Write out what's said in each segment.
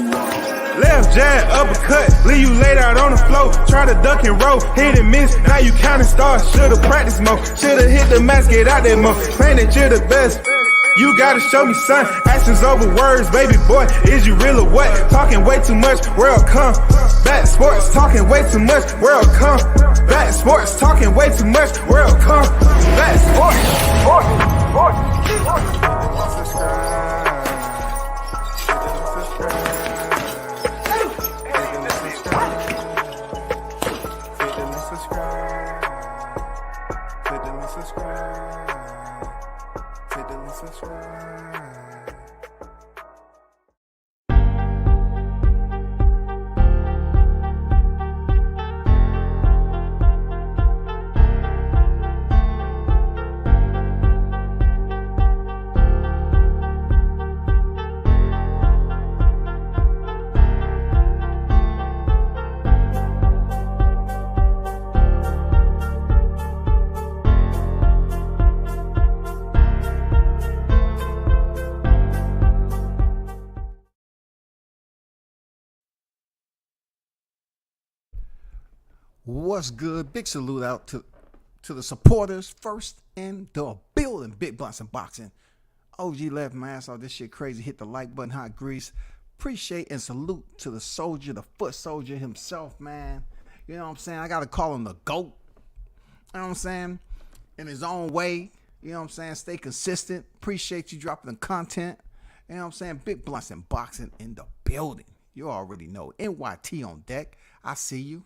Left jab, uppercut, leave you laid out on the floor. Try to duck and roll, hit and miss, now you counting stars. Should've practiced more, should've hit the mask, get out there more. Claim that you're the best, you gotta show me son. Actions over words, baby boy, is you real or what? Talking way too much, world come. Back sports, talking way too much, world come. Back sports, talking way too much, world come. Back sports, What's good? Big salute out to the supporters first in the building. Big Bunts and Boxing. OG left my ass off this shit crazy. Hit the like button, hot grease. Appreciate and salute to the soldier, the foot soldier himself, man. You know what I'm saying? I gotta call him the GOAT. You know what I'm saying? In his own way. You know what I'm saying? Stay consistent. Appreciate you dropping the content. You know what I'm saying? Big Bunts and Boxing in the building. You already know. NYT on deck. I see you.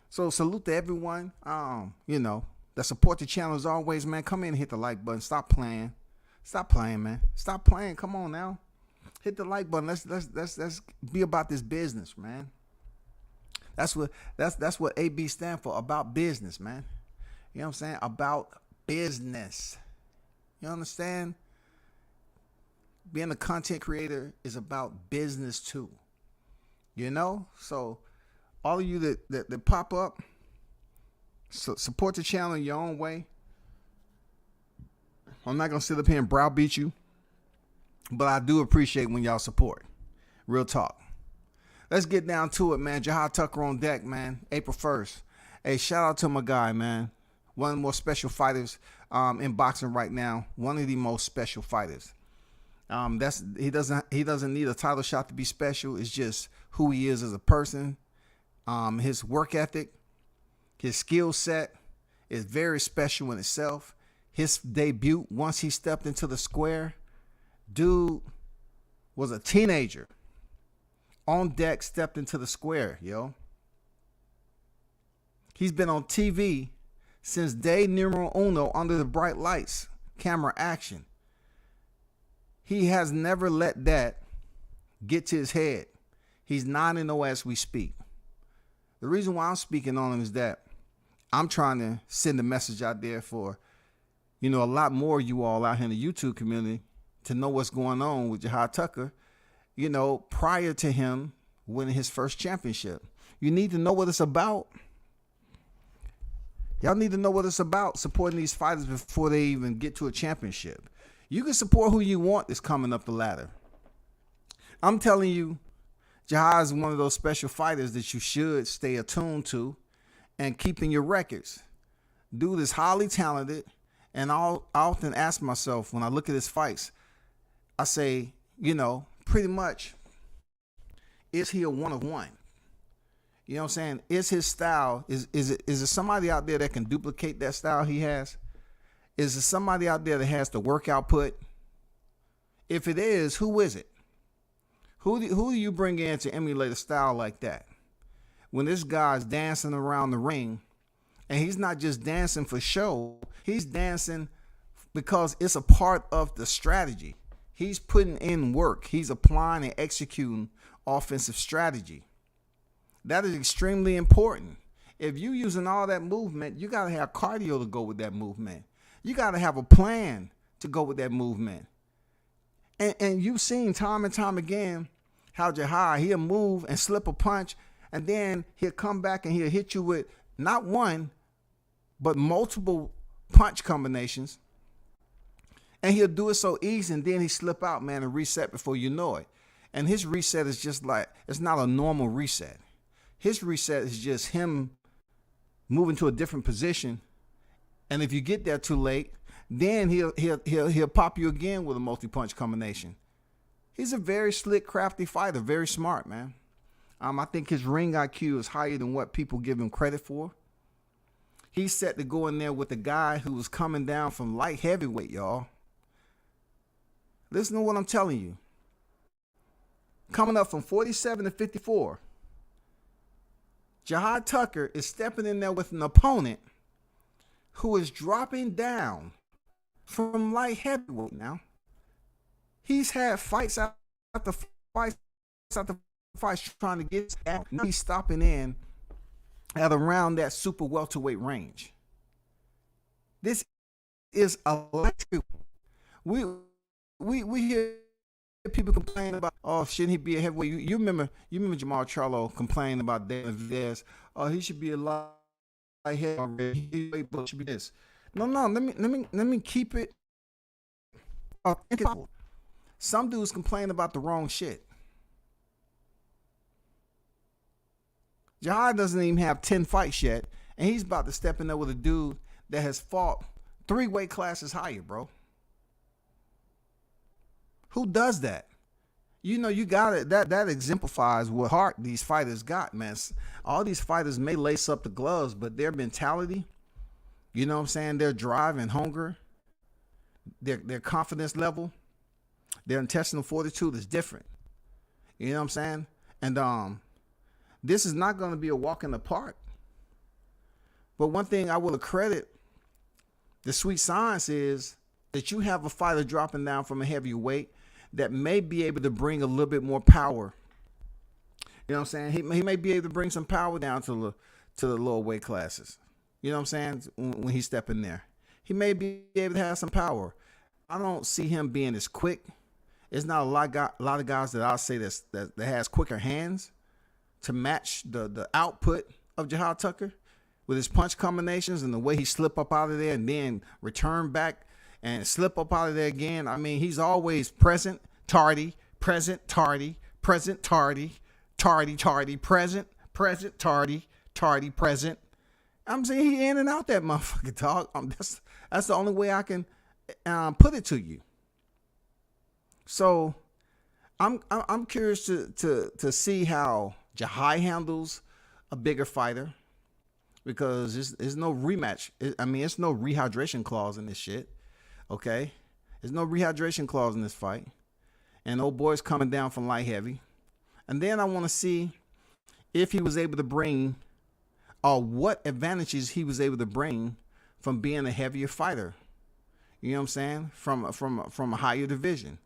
So salute to everyone, you know, that support the channel as always, man. Come in and hit the like button. Stop playing. Stop playing, man. Stop playing. Come on now. Hit the like button. Let's be about this business, man. That's what AB stand for, about business, man. You know what I'm saying? About business. You understand? Being a content creator is about business too. You know? So all of you that pop up, support the channel in your own way. I'm not going to sit up here and browbeat you, but I do appreciate when y'all support. Real talk. Let's get down to it, man. Jahi Tucker on deck, man. April 1st. Hey, shout out to my guy, man. One of the more special fighters in boxing right now. One of the most special fighters. He doesn't need a title shot to be special. It's just who he is as a person. His work ethic, his skill set is very special in itself. His debut, once he stepped into the square, dude was a teenager. On deck, stepped into the square, yo. He's been on TV since day numero uno, under the bright lights, camera action. He has never let that get to his head. He's 9-0 as we speak. The reason why I'm speaking on him is that I'm trying to send a message out there for, you know, a lot more of you all out here in the YouTube community to know what's going on with Jahi Tucker, you know, prior to him winning his first championship. You need to know what it's about. Y'all need to know what it's about, supporting these fighters before they even get to a championship. You can support who you want that's coming up the ladder. I'm telling you, Jahi is one of those special fighters that you should stay attuned to and keeping your records. Dude is highly talented, and I often ask myself when I look at his fights, I say, you know, pretty much, is he a one of one? You know what I'm saying? Is his style, is it somebody out there that can duplicate that style he has? Is there somebody out there that has the work output? If it is, who is it? Who do you bring in to emulate a style like that? When this guy's dancing around the ring, and he's not just dancing for show, he's dancing because it's a part of the strategy. He's putting in work. He's applying and executing offensive strategy. That is extremely important. If you're using all that movement, you got to have cardio to go with that movement. You got to have a plan to go with that movement. And you've seen time and time again how Jahi, he'll move and slip a punch, and then he'll come back and he'll hit you with not one, but multiple punch combinations. And he'll do it so easy, and then he slip out, man, and reset before you know it. And his reset is just like, it's not a normal reset. His reset is just him moving to a different position. And if you get there too late, then he'll pop you again with a multi-punch combination. He's a very slick, crafty fighter, very smart, man. I think his ring IQ is higher than what people give him credit for. He's set to go in there with a guy who was coming down from light heavyweight, y'all. Listen to what I'm telling you. Coming up from 47 to 54. Jahi Tucker is stepping in there with an opponent who is dropping down from light heavyweight now. He's had fights after fights after fights trying to get out. Now he's stopping in at around that super welterweight range. This is electric. We hear people complain about, oh, shouldn't he be a heavyweight? You remember Jamal Charlo complaining about David Valdez. Oh, he should be a light heavyweight. He should be this. No. Let me keep it. Some dudes complain about the wrong shit. Jahi doesn't even have 10 fights yet, and he's about to step in there with a dude that has fought 3 weight classes higher, bro. Who does that? You know, you got it. That exemplifies what heart these fighters got, man. All these fighters may lace up the gloves, but their mentality, you know what I'm saying, their drive and hunger, their confidence level, their intestinal fortitude is different. You know what I'm saying? And this is not going to be a walk in the park. But one thing I will credit the sweet science is that you have a fighter dropping down from a heavyweight that may be able to bring a little bit more power. You know what I'm saying? He may be able to bring some power down to the lower weight classes. You know what I'm saying? When he's stepping there, he may be able to have some power. I don't see him being as quick. It's not a lot of guys that I'll say that has quicker hands to match the output of Jahi Tucker with his punch combinations and the way he slip up out of there and then return back and slip up out of there again. I mean, he's always present, tardy, present, tardy, present, tardy, tardy, tardy, present, present, tardy, tardy, present. I'm saying he in and out that motherfucker, dog. That's the only way I can put it to you. So I'm curious to see how Jahi handles a bigger fighter, because there's no rematch. It's no rehydration clause in this shit. Okay, there's no rehydration clause in this fight, and old boy's coming down from light heavy. And then I want to see if he was able to bring, or what advantages he was able to bring from being a heavier fighter. You know what I'm saying? From a higher division.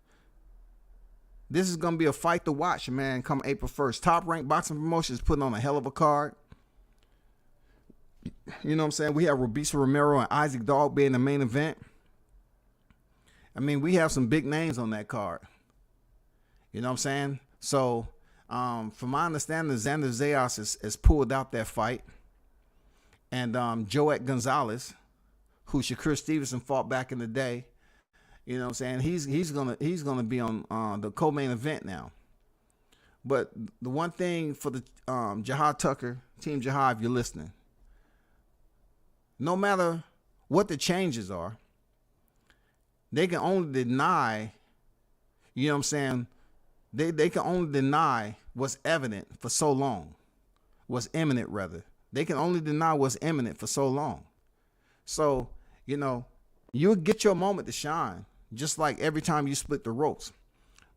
This is going to be a fight to watch, man, come April 1st. Top Rank Boxing Promotions putting on a hell of a card. You know what I'm saying? We have Robisa Romero and Isaac Dog being the main event. I mean, we have some big names on that card. You know what I'm saying? So, from my understanding, Xander Zayas has pulled out that fight. And Joet Gonzalez, who Shakur Stevenson fought back in the day, you know what I'm saying, he's gonna be on the co-main event now. But the one thing for the Jahi Tucker, Team Jahi, if you're listening, no matter what the changes are, they can only deny, you know what I'm saying, they can only deny what's evident for so long. What's imminent, rather. They can only deny what's imminent for so long. So, you know, you'll get your moment to shine, just like every time you split the ropes.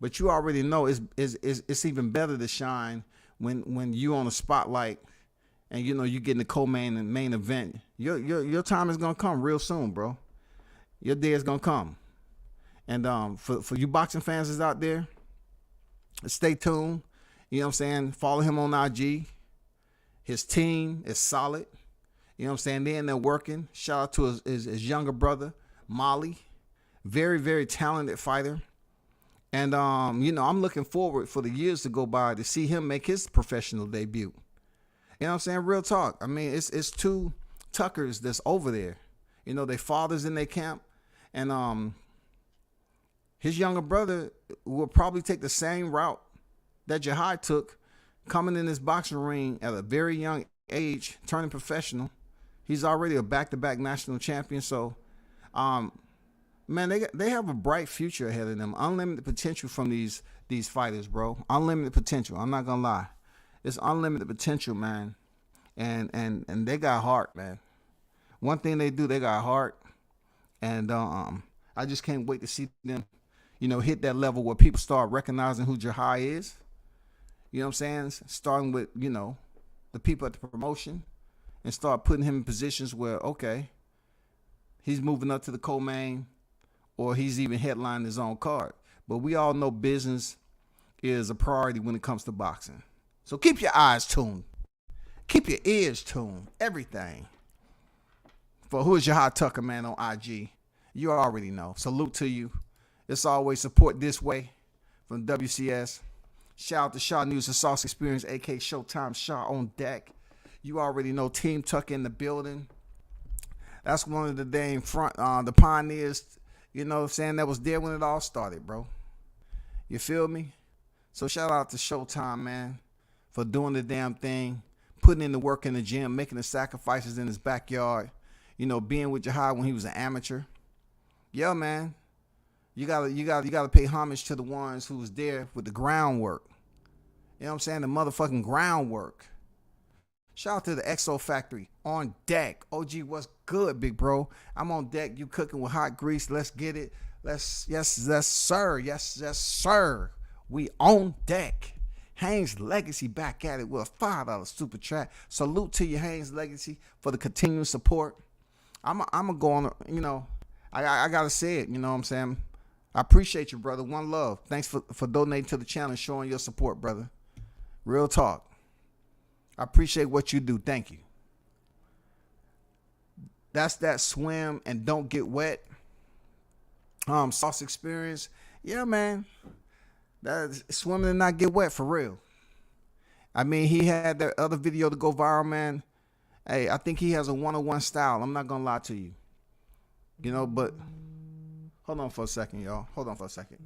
But you already know it's even better to shine when you on the spotlight and, you know, you get in the co-main and main event. Your time is going to come real soon, bro. Your day is going to come. And for you boxing fans that's out there, stay tuned. You know what I'm saying? Follow him on IG. His team is solid. You know what I'm saying? They're in there working. Shout out to his younger brother, Molly. Very, very talented fighter. And, you know, I'm looking forward for the years to go by to see him make his professional debut. You know what I'm saying? Real talk. I mean, it's two Tuckers that's over there. You know, their fathers in their camp. And his younger brother will probably take the same route that Jahi took coming in this boxing ring at a very young age, turning professional. He's already a back-to-back national champion. So, man, they have a bright future ahead of them. Unlimited potential from these fighters, bro. Unlimited potential. I'm not gonna lie, it's unlimited potential, man. And they got heart, man. One thing they do, they got heart, and I just can't wait to see them, hit that level where people start recognizing who Jahi is. You know what I'm saying? Starting with the people at the promotion, and start putting him in positions where, okay, he's moving up to the co-main, or he's even headlining his own card. But we all know business is a priority when it comes to boxing. So keep your eyes tuned. Keep your ears tuned. Everything. For Who is Jahi Tucker, man, on IG. You already know. Salute to you. It's always support this way from WCS. Shout out to Shaw News and Sauce Experience, a.k.a. Showtime Shaw on deck. You already know Team Tucker in the building. That's one of the dang front, the pioneers, that was there when it all started, bro. You feel me? So shout out to Showtime, man, for doing the damn thing, putting in the work in the gym, making the sacrifices in his backyard, being with Jahi when he was an amateur. Yeah, man. You gotta pay homage to the ones who was there with the groundwork. You know what I'm saying? The motherfucking groundwork. Shout out to the XO Factory on deck. OG, what's good, big bro? I'm on deck. You cooking with hot grease. Let's get it. Yes, sir. Yes, sir. We on deck. Haynes Legacy back at it with a $5 super chat. Salute to you, Haynes Legacy, for the continued support. I'm gonna go on. I gotta say it. You know what I'm saying? I appreciate you, brother. One love. Thanks for donating to the channel and showing your support, brother. Real talk. I appreciate what you do. Thank you. That's that swim and don't get wet. Sauce Experience. Yeah, man. That's swimming and not get wet for real. I mean, he had that other video to go viral, man. Hey, I think he has a one-on-one style. I'm not gonna lie to you. But hold on for a second, y'all. Hold on for a second.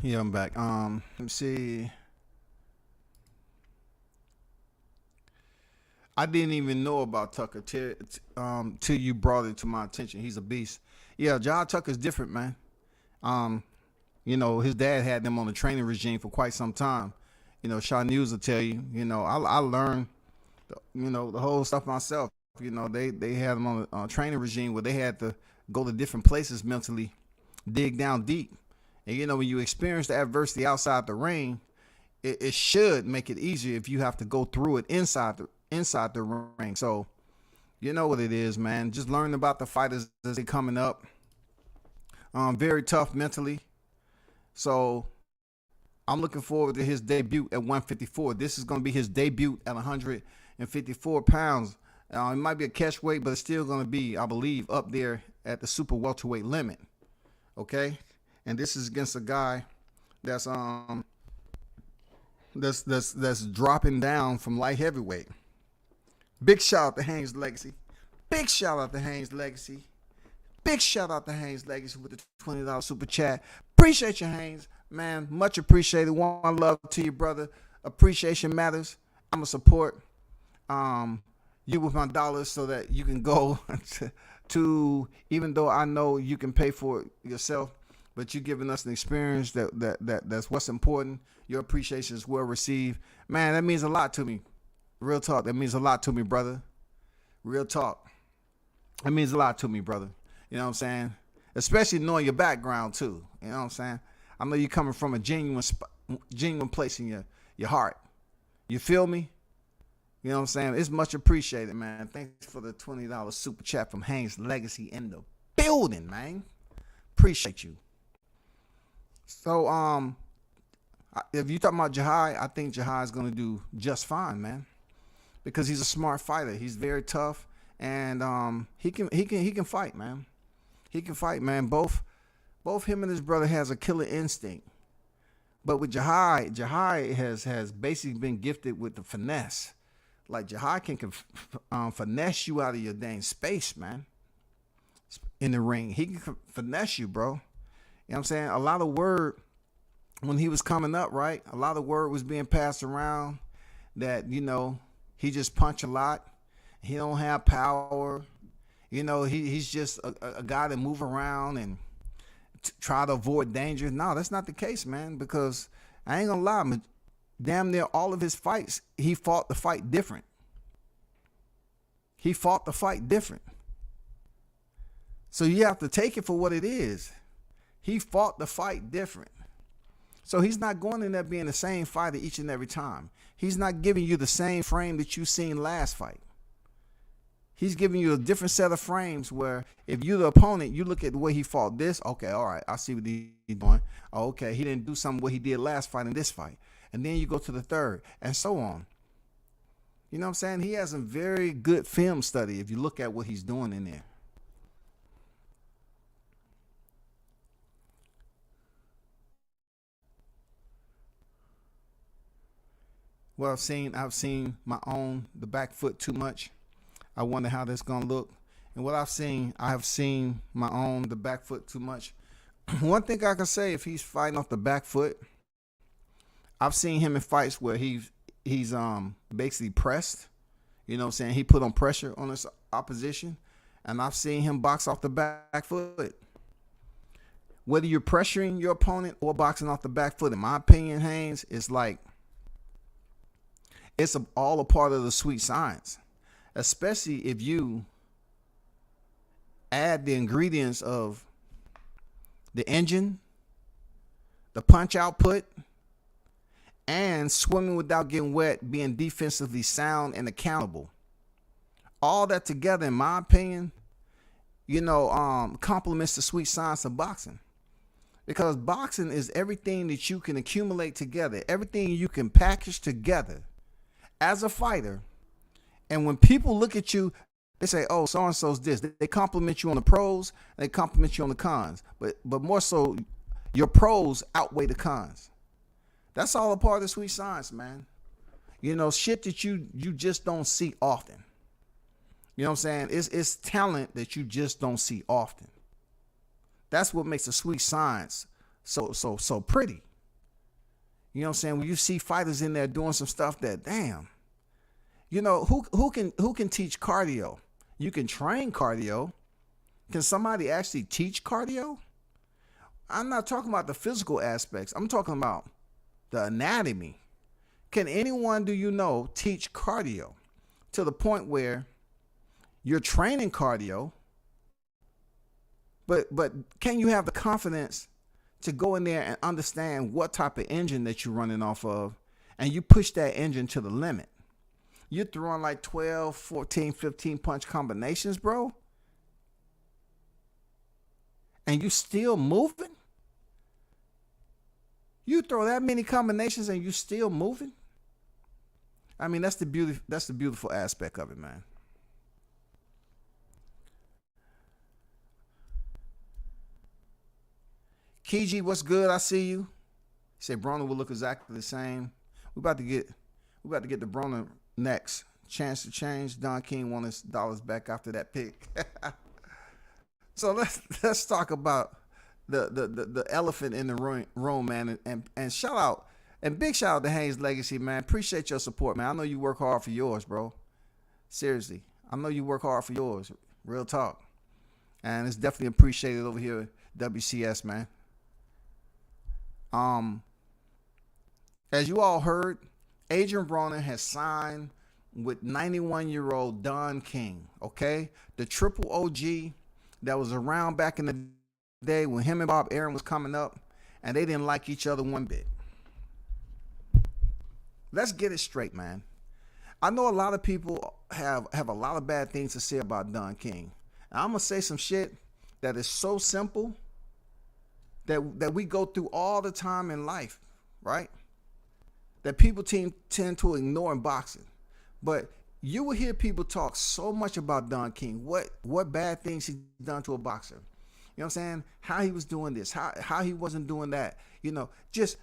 Yeah, I'm back. Let me see. I didn't even know about Tucker till you brought it to my attention. He's a beast. Yeah, John Tucker's different, man. Um, his dad had them on the training regime for quite some time. Shaw News will tell you. I learned, the whole stuff myself. They had them on a training regime where they had to go to different places mentally, dig down deep. And when you experience the adversity outside the ring, it should make it easier if you have to go through it inside the ring. So you know what it is, man. Just learn about the fighters as they coming up. Very tough mentally. So I'm looking forward to his debut at 154. This is going to be his debut at 154 pounds. It might be a catch weight, but it's still going to be, I believe, up there at the super welterweight limit. Okay, and this is against a guy that's dropping down from light heavyweight. Big shout out to Haynes Legacy. Big shout out to Haynes Legacy. Big shout out to Haynes Legacy with the $20 super chat. Appreciate you, Haynes. Man, much appreciated. One love to you, brother. Appreciation matters. I'm going to support you with my dollars so that you can go to, even though I know you can pay for it yourself, but you're giving us an experience that's what's important. Your appreciation is well received. Man, that means a lot to me. Real talk. That means a lot to me, brother. Real talk. That means a lot to me, brother. You know what I'm saying? Especially knowing your background too. You know what I'm saying? I know you're coming from a genuine place in your heart. You feel me? You know what I'm saying? It's much appreciated, man. Thanks for the $20 super chat from Haynes Legacy in the building, man. Appreciate you. So, if you talking about Jahi, I think Jahi is going to do just fine, man, because he's a smart fighter. He's very tough, and he can fight, man. He can fight, man. Both him and his brother has a killer instinct. But with Jahi has basically been gifted with the finesse. Like Jahi can finesse you out of your dang space, man. In the ring, he can finesse you, bro. You know what I'm saying? A lot of word when he was coming up, right? A lot of word was being passed around that, he just punch a lot. He don't have power. He's just a guy that move around and try to avoid danger. No, that's not the case, man, because I ain't gonna lie, damn near all of his fights, he fought the fight different. He fought the fight different. So you have to take it for what it is. He fought the fight different. So he's not going in there being the same fighter each and every time. He's not giving you the same frame that you seen last fight. He's giving you a different set of frames where if you're the opponent, you look at the way he fought this. Okay, all right, I see what he's doing. Oh, okay, he didn't do something what he did last fight in this fight. And then you go to the third and so on. You know what I'm saying? He has a very good film study if you look at what he's doing in there. Well, I've seen my own, the back foot too much. I wonder how that's going to look. And what I have seen my own, the back foot too much. One thing I can say, if he's fighting off the back foot, I've seen him in fights where he's basically pressed. You know what I'm saying? He put on pressure on his opposition. And I've seen him box off the back foot. Whether you're pressuring your opponent or boxing off the back foot, in my opinion, Haynes, it's all a part of the sweet science. Especially if you add the ingredients of the engine, the punch output, and swimming without getting wet, being defensively sound and accountable. All that together, in my opinion, complements the sweet science of boxing. Because boxing is everything that you can accumulate together, everything you can package together as a fighter. And when people look at you, they say, oh, so-and-so's this. They compliment you on the pros, they compliment you on the cons. But more so, your pros outweigh the cons. That's all a part of the sweet science, man. Shit that you just don't see often. You know what I'm saying? It's talent that you just don't see often. That's what makes the sweet science so pretty. You know what I'm saying? When you see fighters in there doing some stuff that, damn, you know, who can teach cardio? You can train cardio. Can somebody actually teach cardio? I'm not talking about the physical aspects. I'm talking about the anatomy. Can anyone, do you know, teach cardio to the point where you're training cardio, but can you have the confidence to go in there and understand what type of engine that you're running off of, and you push that engine to the limit? You're throwing like 12, 14, 15 punch combinations, bro, and you still moving? You throw that many combinations and you still moving? I mean, that's the beauty. That's the beautiful aspect of it, man. Kiji, what's good? I see you. He said Broner will look exactly the same. We about to get the Broner next. Chance to change. Don King won his dollars back after that pick. So let's talk about the elephant in the room, man, and shout out. And big shout out to Haynes Legacy, man. Appreciate your support, man. I know you work hard for yours, bro. Seriously. I know you work hard for yours. Real talk. And it's definitely appreciated over here at WCS, man. As you all heard, Adrian Broner has signed with 91-year-old Don King, okay? The triple OG that was around back in the day when him and Bob Arum was coming up, and they didn't like each other one bit. Let's get it straight, man. I know a lot of people have a lot of bad things to say about Don King. And I'm going to say some shit that is so simple that we go through all the time in life, right? That people tend to ignore in boxing. But you will hear people talk so much about Don King, what bad things he's done to a boxer. You know what I'm saying? How he was doing this, how he wasn't doing that. You know, just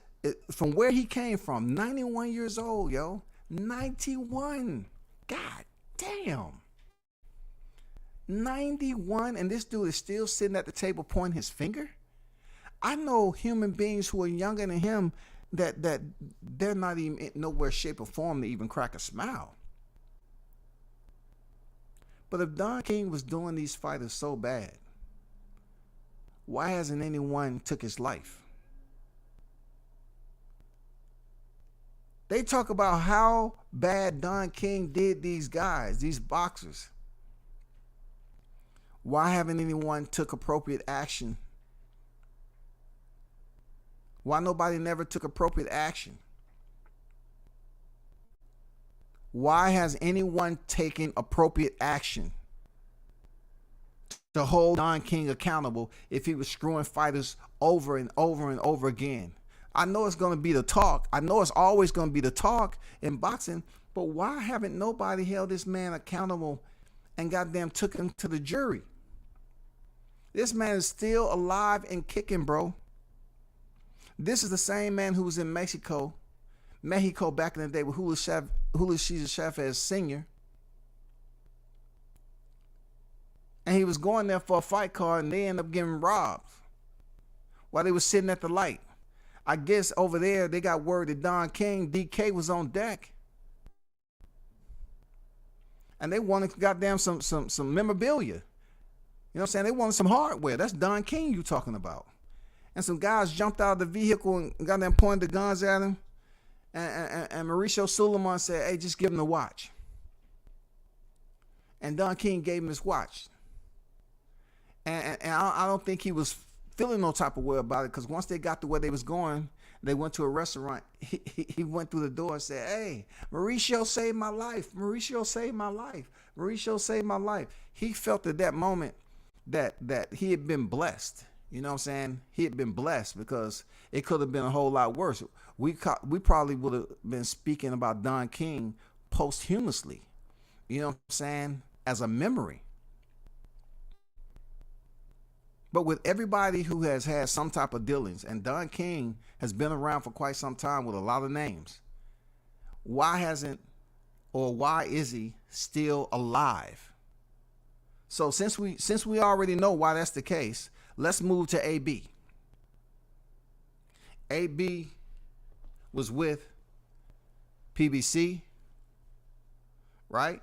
from where he came from, 91 years old, yo. 91. God damn. 91, and this dude is still sitting at the table pointing his finger? I know human beings who are younger than him that they're not even in nowhere, shape, or form to even crack a smile. But if Don King was doing these fighters so bad, why hasn't anyone took his life? They talk about how bad Don King did these guys, these boxers. Why haven't anyone took appropriate action? Why nobody never took appropriate action? Why has anyone taken appropriate action to hold Don King accountable if he was screwing fighters over and over and over again? I know it's going to be the talk. I know it's always going to be the talk in boxing, but why haven't nobody held this man accountable and goddamn took him to the jury? This man is still alive and kicking, bro. This is the same man who was in Mexico back in the day with Julio Cesar Chavez Sr. And he was going there for a fight card, and they ended up getting robbed while they were sitting at the light. I guess over there they got word that Don King, DK, was on deck, and they wanted goddamn some memorabilia. You know what I'm saying? They wanted some hardware. That's Don King you talking about. And some guys jumped out of the vehicle and goddamn pointed the guns at him. And Mauricio Suleiman said, "Hey, just give him the watch." And Don King gave him his watch. And I don't think he was feeling no type of way about it, because once they got to where they was going, they went to a restaurant. He went through the door and said, "Hey, Mauricio saved my life. Mauricio saved my life. Mauricio saved my life." He felt at that moment that he had been blessed. You know what I'm saying? He had been blessed, because it could have been a whole lot worse. We probably would have been speaking about Don King posthumously. You know what I'm saying? As a memory. But with everybody who has had some type of dealings, and Don King has been around for quite some time with a lot of names, why is he still alive? So since we already know why that's the case, let's move to AB. AB was with PBC, right?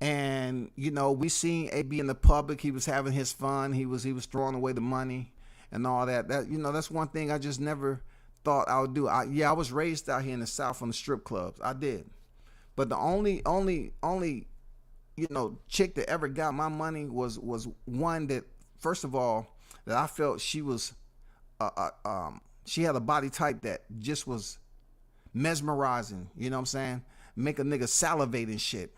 And you know, we seen AB in the public. He was having his fun. He was throwing away the money and all that. That, you know, that's one thing I just never thought I would do. I was raised out here in the South on the strip clubs. I did, but the only you know, chick that ever got my money was one that, first of all, that I felt she was she had a body type that just was mesmerizing. You know what I'm saying? Make a nigga salivate and shit.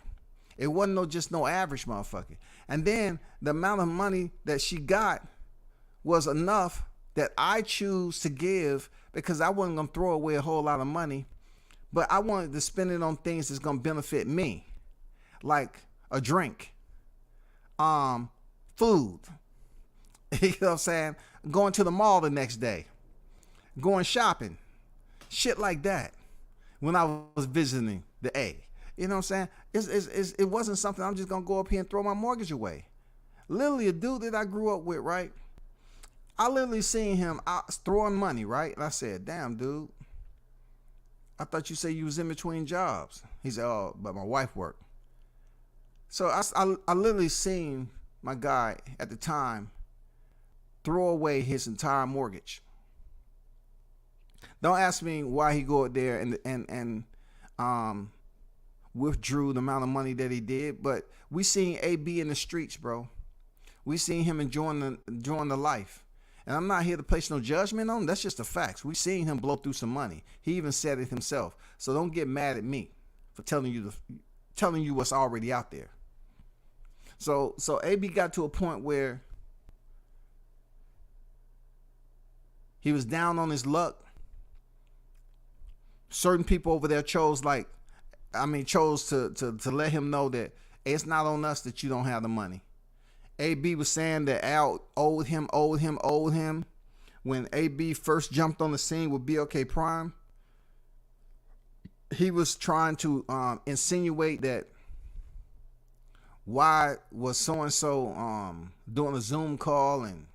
It wasn't just no average motherfucker. And then the amount of money that she got was enough that I choose to give, because I wasn't gonna throw away a whole lot of money, but I wanted to spend it on things that's gonna benefit me, like a drink, food. You know what I'm saying? Going to the mall the next day, going shopping, shit like that. When I was visiting the A. You know what I'm saying? It wasn't something I'm just going to go up here and throw my mortgage away. Literally, a dude that I grew up with, right? I literally seen him out throwing money, right? And I said, damn, dude, I thought you said you was in between jobs. He said, oh, but my wife worked. So I literally seen my guy at the time throw away his entire mortgage. Don't ask me why he go out there and withdrew the amount of money that he did, but we seen AB in the streets, bro. We seen him enjoying the life. And I'm not here to place no judgment on him. That's just the facts. We seen him blow through some money. He even said it himself. So don't get mad at me for telling you what's already out there. So AB got to a point where he was down on his luck. Certain people over there chose to let him know that it's not on us that you don't have the money. AB was saying that Al owed him. When AB first jumped on the scene with BLK Prime, he was trying to insinuate that why was so-and-so doing a Zoom call and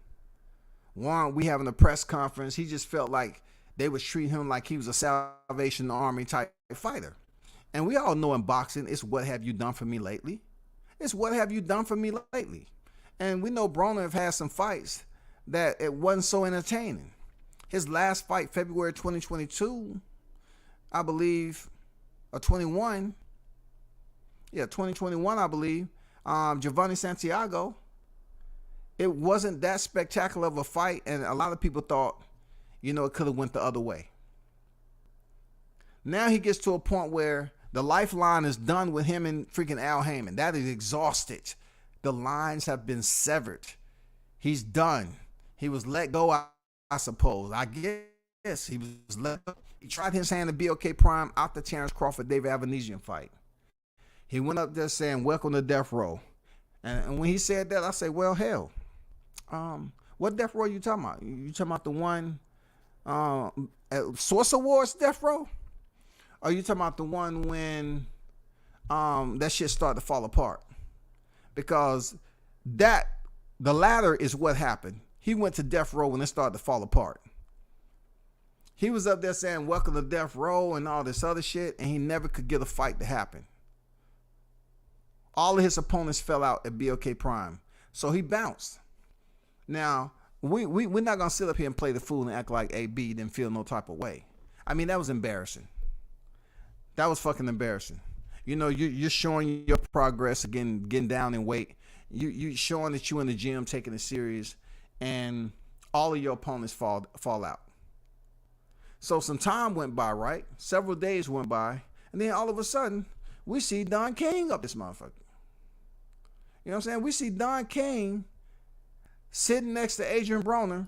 why aren't we having a press conference? He just felt like they was treating him like he was a Salvation Army type fighter. And we all know in boxing, it's what have you done for me lately? It's what have you done for me lately? And we know Broner have had some fights that it wasn't so entertaining. His last fight, February 2022, I believe, or 21. Yeah, 2021, I believe. Giovanni Santiago. It wasn't that spectacular of a fight, and a lot of people thought, you know, it could have went the other way. Now he gets to a point where the lifeline is done with him and freaking Al Heyman. That is exhausted. The lines have been severed. He's done. He was let go, I suppose. I guess he was let go. He tried his hand at BLK Prime out the Terrence Crawford, David Avanesian fight. He went up there saying, welcome to death row. And when he said that, I said, well, hell. What death row you talking about? You talking about the one at Source Awards death row? Or you talking about the one when that shit started to fall apart? Because the latter is what happened. He went to death row when it started to fall apart. He was up there saying, welcome to death row and all this other shit, and he never could get a fight to happen. All of his opponents fell out at BLK Prime. So he bounced. Now, we're not going to sit up here and play the fool and act like AB didn't feel no type of way. I mean, that was embarrassing. That was fucking embarrassing. You know, you're showing your progress, again, getting down in weight. You showing that you in the gym, taking it serious, and all of your opponents fall out. So some time went by, right? Several days went by, and then all of a sudden, we see Don King up this motherfucker. You know what I'm saying? We see Don King sitting next to Adrian Broner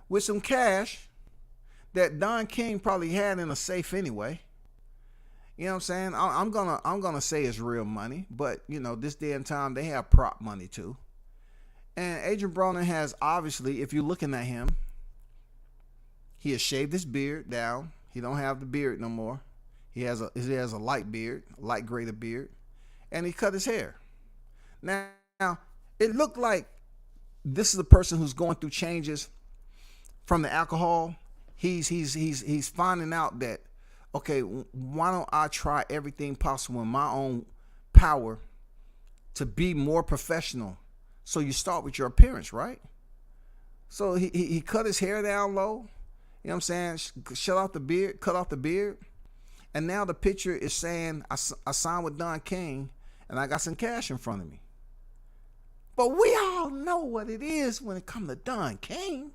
with some cash that Don King probably had in a safe anyway. You know what I'm saying? I'm gonna say it's real money, but you know, this day and time they have prop money too. And Adrian Broner has, obviously, if you're looking at him, he has shaved his beard down. He don't have the beard no more. He has a light beard, light gray beard, and he cut his hair. Now it looked like this is a person who's going through changes from the alcohol. he's finding out that, okay, why don't I try everything possible in my own power to be more professional? So you start with your appearance, right? So he cut his hair down low, you know what I'm saying? Cut off the beard. And now the picture is saying, I signed with Don King and I got some cash in front of me. But we all know what it is when it comes to Don King.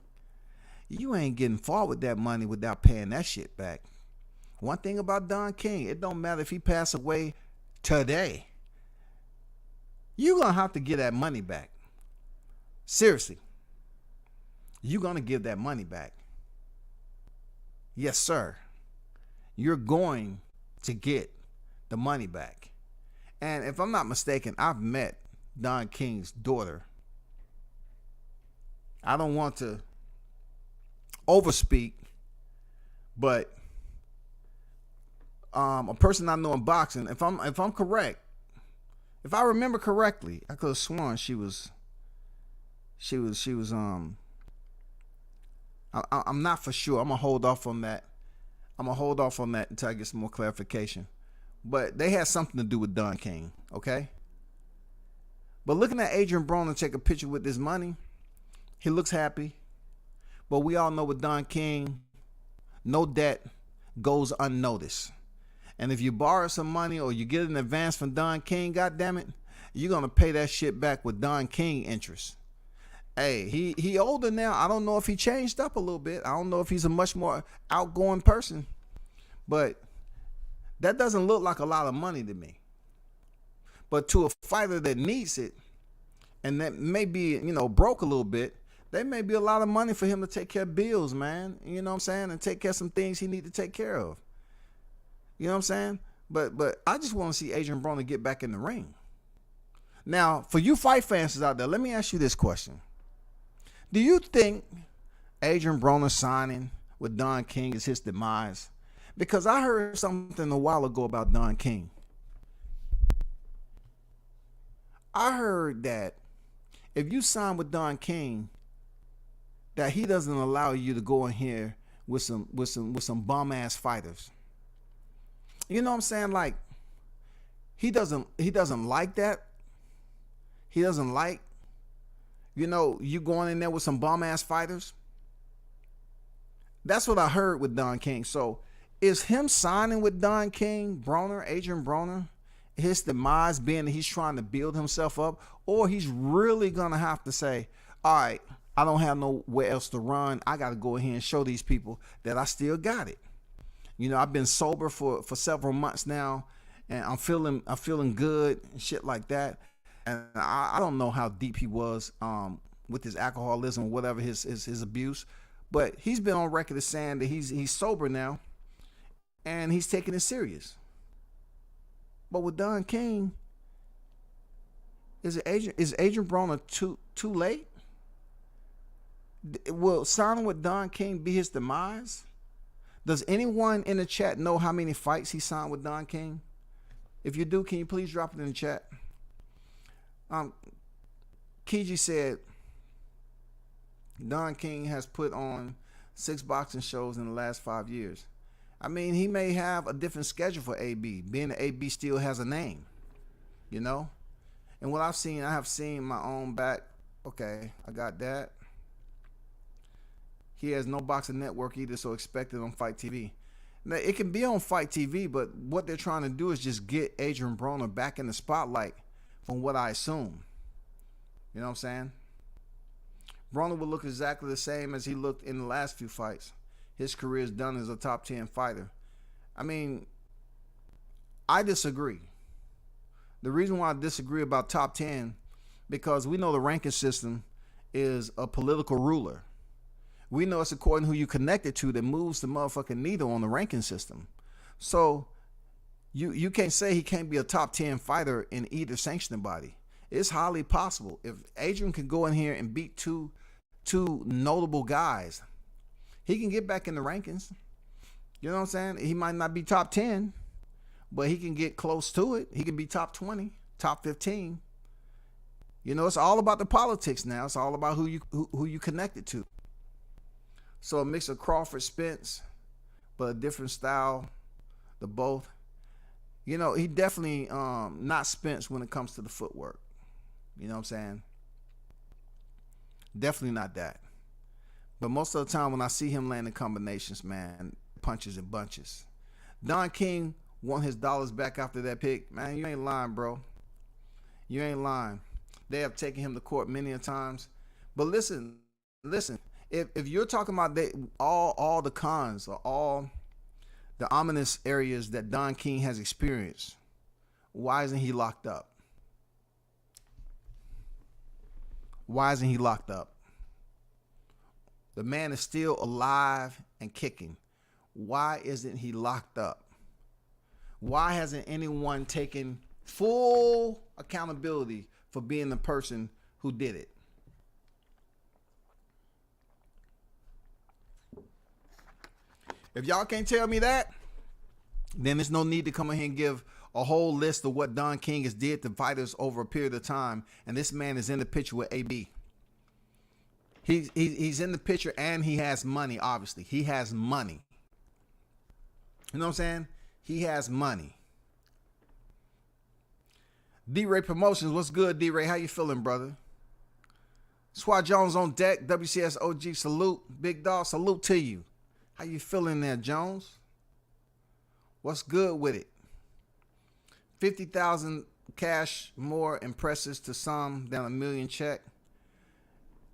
You ain't getting far with that money without paying that shit back. One thing about Don King, it don't matter if he pass away today. You're going to have to get that money back. Seriously. You're going to give that money back. Yes, sir. You're going to get the money back. And if I'm not mistaken, I've met Don King's daughter. I don't want to overspeak, but a person I know in boxing, if I'm correct, if I remember correctly, I could have sworn she was I'm not for sure. I'm gonna hold off on that. Until I get some more clarification. But they had something to do with Don King, okay? But looking at Adrian Broner take a picture with this money, he looks happy. But we all know with Don King, no debt goes unnoticed. And if you borrow some money or you get an advance from Don King, goddammit, you're gonna pay that shit back with Don King interest. Hey, he older now. I don't know if he changed up a little bit. I don't know if he's a much more outgoing person. But that doesn't look like a lot of money to me. But to a fighter that needs it, and that may be, broke a little bit, there may be a lot of money for him to take care of bills, man. You know what I'm saying? And take care of some things he need to take care of. You know what I'm saying? But I just want to see Adrian Broner get back in the ring. Now, for you fight fans out there, let me ask you this question. Do you think Adrian Broner signing with Don King is his demise? Because I heard something a while ago about Don King. I heard that if you sign with Don King, that he doesn't allow you to go in here with some bum ass fighters. You know what I'm saying? Like, he doesn't like that. He doesn't like, you going in there with some bum ass fighters. That's what I heard with Don King. So is him signing with Don King, Adrian Broner, his demise being that he's trying to build himself up, or he's really gonna have to say, all right, I don't have nowhere else to run. I got to go ahead and show these people that I still got it. I've been sober for several months now, and I'm feeling good and shit like that. And I don't know how deep he was with his alcoholism or whatever, his abuse, but he's been on record as saying that he's sober now, and he's taking it serious. But with Don King, is Adrian Broner too late? Will signing with Don King be his demise? Does anyone in the chat know how many fights he signed with Don King? If you do, can you please drop it in the chat? Kiji said Don King has put on 6 boxing shows in the last 5 years. I mean, he may have a different schedule for AB, being that AB still has a name, And what I have seen my own back. Okay, I got that. He has no boxing network either, so expect it on Fight TV. Now, it can be on Fight TV, but what they're trying to do is just get Adrian Broner back in the spotlight, from what I assume. You know what I'm saying? Broner will look exactly the same as he looked in the last few fights. His career is done as a top 10 fighter. I mean, I disagree. The reason why I disagree about top 10, because we know the ranking system is a political ruler. We know it's according to who you connected to that moves the motherfucking needle on the ranking system. So you can't say he can't be a top 10 fighter in either sanctioning body. It's highly possible. If Adrian can go in here and beat two notable guys, he can get back in the rankings. You know what I'm saying? He might not be top 10, but he can get close to it. He can be top 20, top 15. It's all about the politics now. It's all about who you connected to. So a mix of Crawford, Spence, but a different style, the both. You know, he definitely not Spence when it comes to the footwork. You know what I'm saying? Definitely not that. But most of the time when I see him landing combinations, man, punches and bunches. Don King want his dollars back after that pick. Man, you ain't lying, bro. You ain't lying. They have taken him to court many a times. But listen. If you're talking about all the cons or all the ominous areas that Don King has experienced, why isn't he locked up? Why isn't he locked up? The man is still alive and kicking. Why isn't he locked up? Why hasn't anyone taken full accountability for being the person who did it? If y'all can't tell me that, then there's no need to come in here and give a whole list of what Don King has did to fighters over a period of time. And this man is in the picture with AB. He's in the picture and he has money, obviously. He has money. You know what I'm saying? He has money. D-Ray Promotions, what's good, D-Ray? How you feeling, brother? Swat Jones on deck. WCS OG, salute. Big dog, salute to you. How you feeling there, Jones? What's good with it? 50,000 cash more impresses to some than a million check.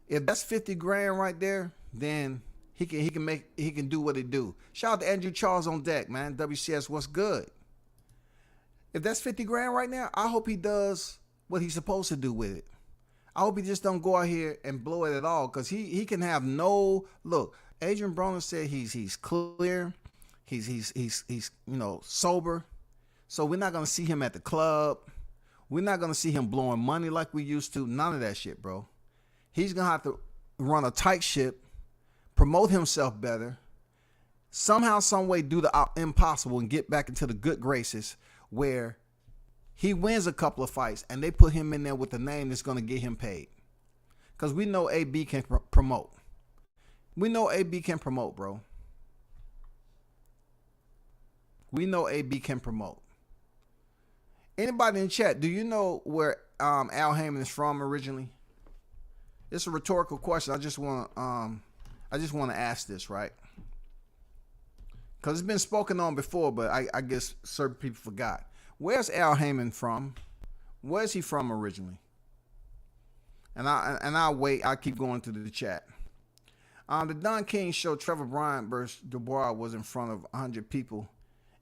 If that's 50 grand right there, then he can do what he do. Shout out to Andrew Charles on deck, man. WCS, what's good? If that's 50 grand right now, I hope he does what he's supposed to do with it. I hope he just don't go out here and blow it at all, because he can have no look. Adrian Broner said he's clear, he's sober, so we're not gonna see him at the club. We're not gonna see him blowing money like we used to. None of that shit, bro. He's gonna have to run a tight ship, promote himself better, somehow, some way do the impossible and get back into the good graces where he wins a couple of fights and they put him in there with a name that's gonna get him paid. Because we know AB can promote. We know AB can promote, bro. We know AB can promote. Anybody in chat, do you know where Al Heyman is from originally? It's a rhetorical question. I just want to ask this, right? Because it's been spoken on before, but I guess certain people forgot. Where's Al Heyman from? Where's he from originally? And I'll wait. I'll keep going to the chat. The Don King show, Trevor Bryant versus Dubois, was in front of 100 people.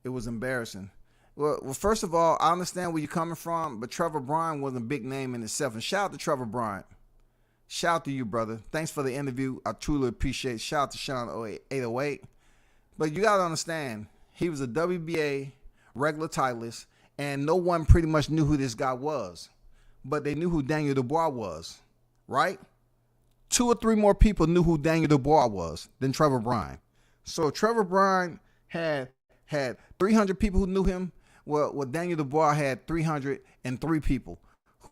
It was embarrassing. Well, first of all, I understand where you're coming from, but Trevor Bryant was a big name in itself. And shout out to Trevor Bryant. Shout out to you, brother. Thanks for the interview. I truly appreciate it. Shout out to Sean 808. But you got to understand, he was a WBA regular titleist, and no one pretty much knew who this guy was. But they knew who Daniel Dubois was, right? 2 or 3 more people knew who Daniel Dubois was than Trevor Bryant. So Trevor Bryant had 300 people who knew him. Well, Daniel Dubois had 303 people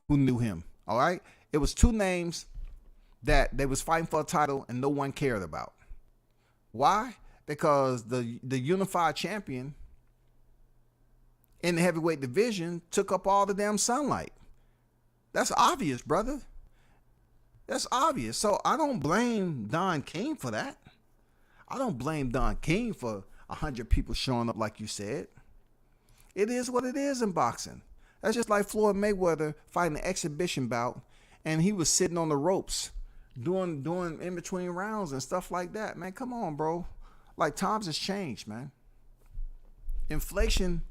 who knew him. All right? It was 2 names that they was fighting for a title and no one cared about. Why? Because the unified champion in the heavyweight division took up all the damn sunlight. That's obvious, brother. That's obvious. So I don't blame Don King for that. I don't blame Don King for 100 people showing up like you said. It is what it is in boxing. That's just like Floyd Mayweather fighting an exhibition bout and he was sitting on the ropes doing in between rounds and stuff like that. Man, come on, bro. Like, times has changed, man. Inflation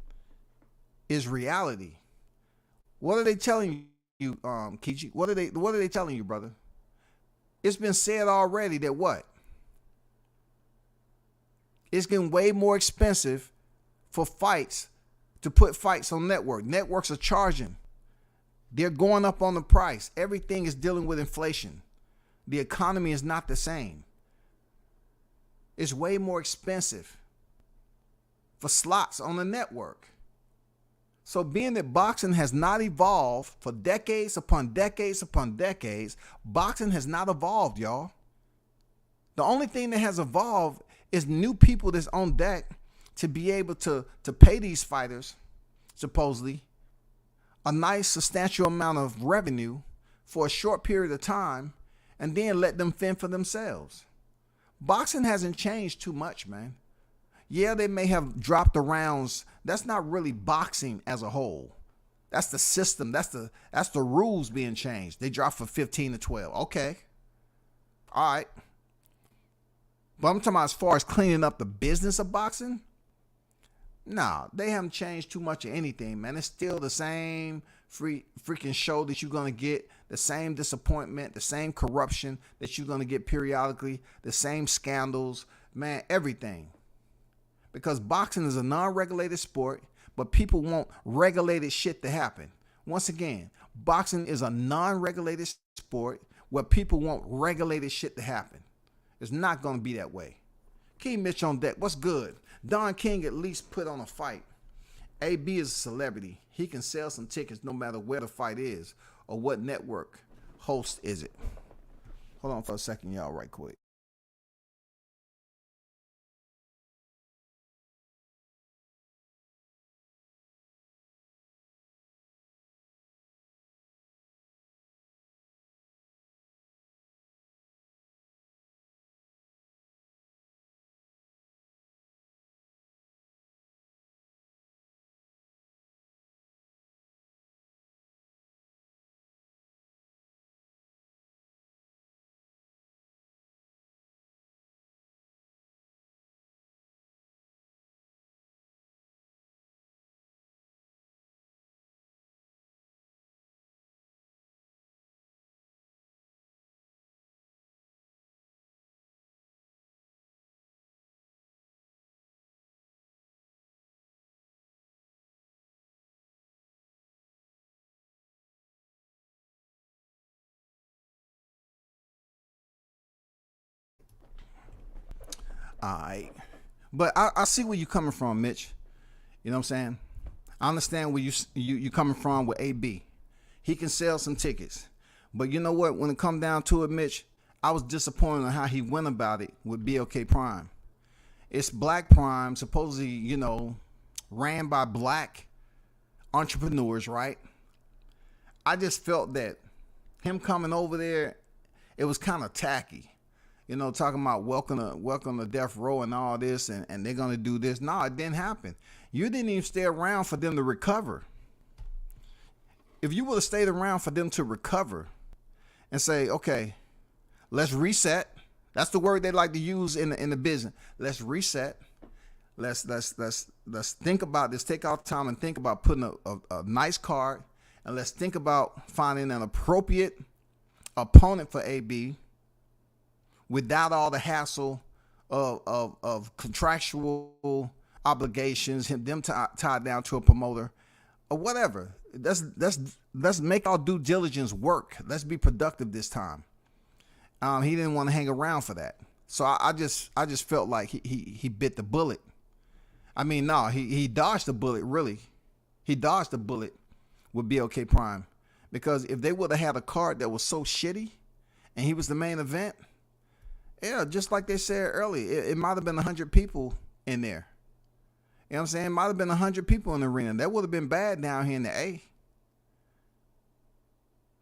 is reality. What are they telling you, Kichi? What are they telling you, brother? It's been said already that what? It's getting way more expensive for fights to put fights on network. Networks are charging. They're going up on the price. Everything is dealing with inflation. The economy is not the same. It's way more expensive for slots on the network. So being that boxing has not evolved for decades upon decades upon decades, boxing has not evolved, y'all. The only thing that has evolved is new people that's on deck to be able to pay these fighters, supposedly, a nice substantial amount of revenue for a short period of time and then let them fend for themselves. Boxing hasn't changed too much, man. Yeah, they may have dropped the rounds. That's not really boxing as a whole. That's the system. That's the rules being changed. They dropped for 15 to 12. Okay. All right. But I'm talking about as far as cleaning up the business of boxing. Nah, they haven't changed too much of anything, man. It's still the same freaking show that you're going to get, the same disappointment, the same corruption that you're going to get periodically, the same scandals, man, everything. Because boxing is a non-regulated sport, but people want regulated shit to happen. Once again, boxing is a non-regulated sport where people want regulated shit to happen. It's not going to be that way. King Mitch on deck. What's good? Don King at least put on a fight. AB is a celebrity. He can sell some tickets no matter where the fight is or what network host is it. Hold on for a second, y'all, right quick. All right. But I see where you're coming from, Mitch. You know what I'm saying? I understand where you coming from with AB. He can sell some tickets. But you know what? When it come down to it, Mitch, I was disappointed on how he went about it with BLK Prime. It's Black Prime, supposedly, you know, ran by black entrepreneurs, right? I just felt that him coming over there, it was kind of tacky. You know, talking about welcome to death row and all this, and they're going to do this. No, it didn't happen. You didn't even stay around for them to recover. If you would have stayed around for them to recover and say, okay, let's reset. That's the word they like to use in the business. Let's reset. Let's think about this. Take our time and think about putting a nice card, and let's think about finding an appropriate opponent for AB without all the hassle of contractual obligations, them tied down to a promoter or whatever. Let's make our due diligence work. Let's be productive this time. He didn't want to hang around for that. So I just felt like he bit the bullet. I mean, no, he dodged the bullet, really. He dodged the bullet with BLK Prime. Because if they would have had a card that was so shitty and he was the main event, yeah, just like they said earlier, it might have been 100 people in there. You know what I'm saying? It might have been 100 people in the arena. That would have been bad down here in the A.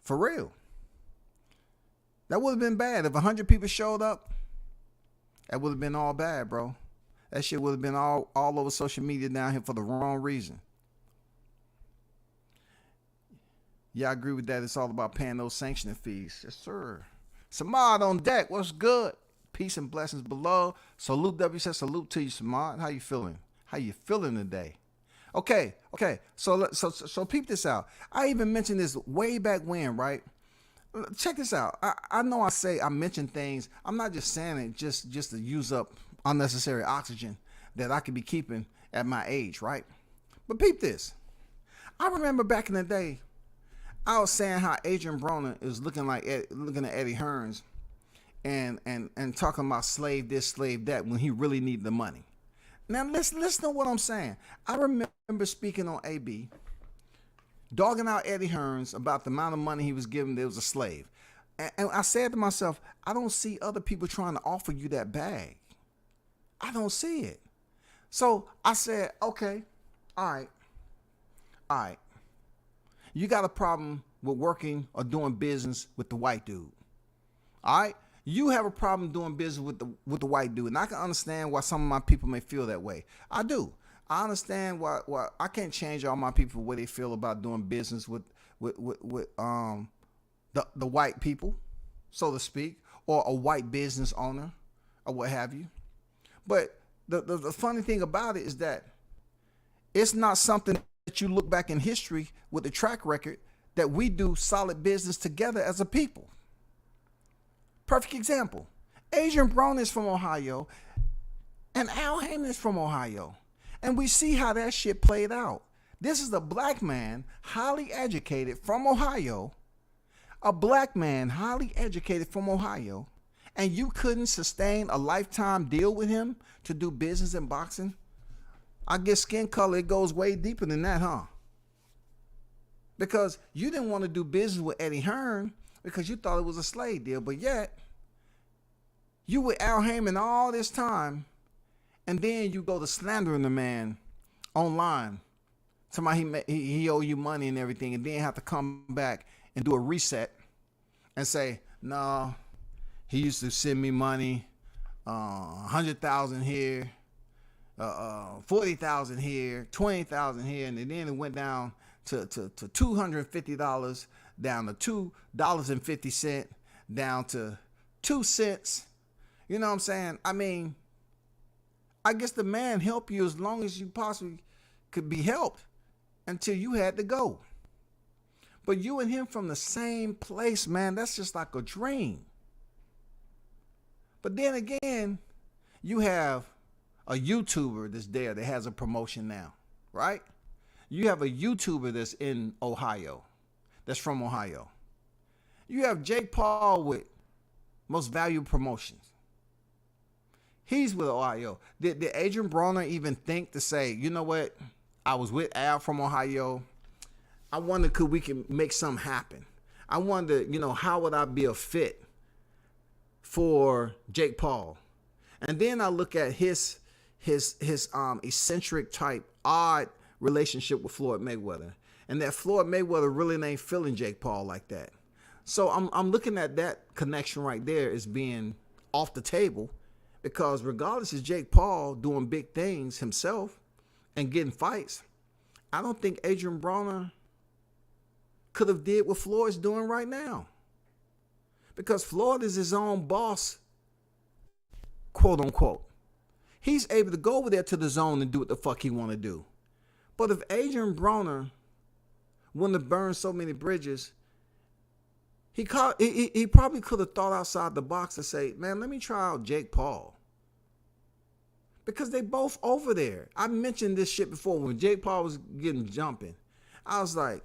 For real. That would have been bad. If 100 people showed up, that would have been all bad, bro. That shit would have been all over social media down here for the wrong reason. Yeah, I agree with that. It's all about paying those sanctioning fees. Yes, sir. Samad on deck. What's good? Peace and blessings below. Salute W says salute to you, Samad. How you feeling? How you feeling today? Okay. So peep this out. I even mentioned this way back when, right? Check this out. I know I mention things. I'm not just saying it just to use up unnecessary oxygen that I could be keeping at my age, right? But peep this. I remember back in the day, I was saying how Adrian Broner is looking at Eddie Hearns and talking about slave this, slave that when he really needed the money. Now listen to what I'm saying. I remember speaking on AB, dogging out Eddie Hearns about the amount of money he was giving. There was a slave. And I said to myself, I don't see other people trying to offer you that bag. I don't see it. So I said, okay, all right. You got a problem with working or doing business with the white dude. All right? You have a problem doing business with the white dude. And I can understand why some of my people may feel that way. I do. I understand why I can't change all my people the way they feel about doing business with the white people, so to speak, or a white business owner or what have you. But the funny thing about it is that it's not something that you look back in history with a track record that we do solid business together as a people. Perfect example. Adrian Broner is from Ohio and Al Haymon is from Ohio. And we see how that shit played out. This is a black man, highly educated from Ohio. A black man, highly educated from Ohio. And you couldn't sustain a lifetime deal with him to do business in boxing? I guess skin color, it goes way deeper than that, huh? Because you didn't want to do business with Eddie Hearn because you thought it was a slave deal. But yet, you with Al Haymon all this time, and then you go to slandering the man online. Somebody he owe you money and everything, and then have to come back and do a reset and say, no, he used to send me money, 100,000 here, 40,000 here, 20,000 here, and then it went down to $250, down to $2.50, down to 2 cents. You know what I'm saying? I mean, I guess the man helped you as long as you possibly could be helped until you had to go. But you and him from the same place, man, that's just like a dream. But then again, you have a YouTuber that's there that has a promotion now, right? You have a YouTuber that's in Ohio, that's from Ohio. You have Jake Paul with Most Valuable Promotions. He's with Ohio. Did Adrian Broner even think to say, you know what? I was with Al from Ohio. I wonder could we can make something happen. I wonder, how would I be a fit for Jake Paul? And then I look at his eccentric type, odd relationship with Floyd Mayweather. And that Floyd Mayweather really ain't feeling Jake Paul like that. So I'm looking at that connection right there as being off the table, because regardless of Jake Paul doing big things himself and getting fights, I don't think Adrian Broner could have did what Floyd's doing right now. Because Floyd is his own boss, quote unquote. He's able to go over there to the zone and do what the fuck he want to do. But if Adrian Broner wouldn't have burned so many bridges, he probably could have thought outside the box to say, man, let me try out Jake Paul. Because they both over there. I mentioned this shit before when Jake Paul was getting jumping. I was like,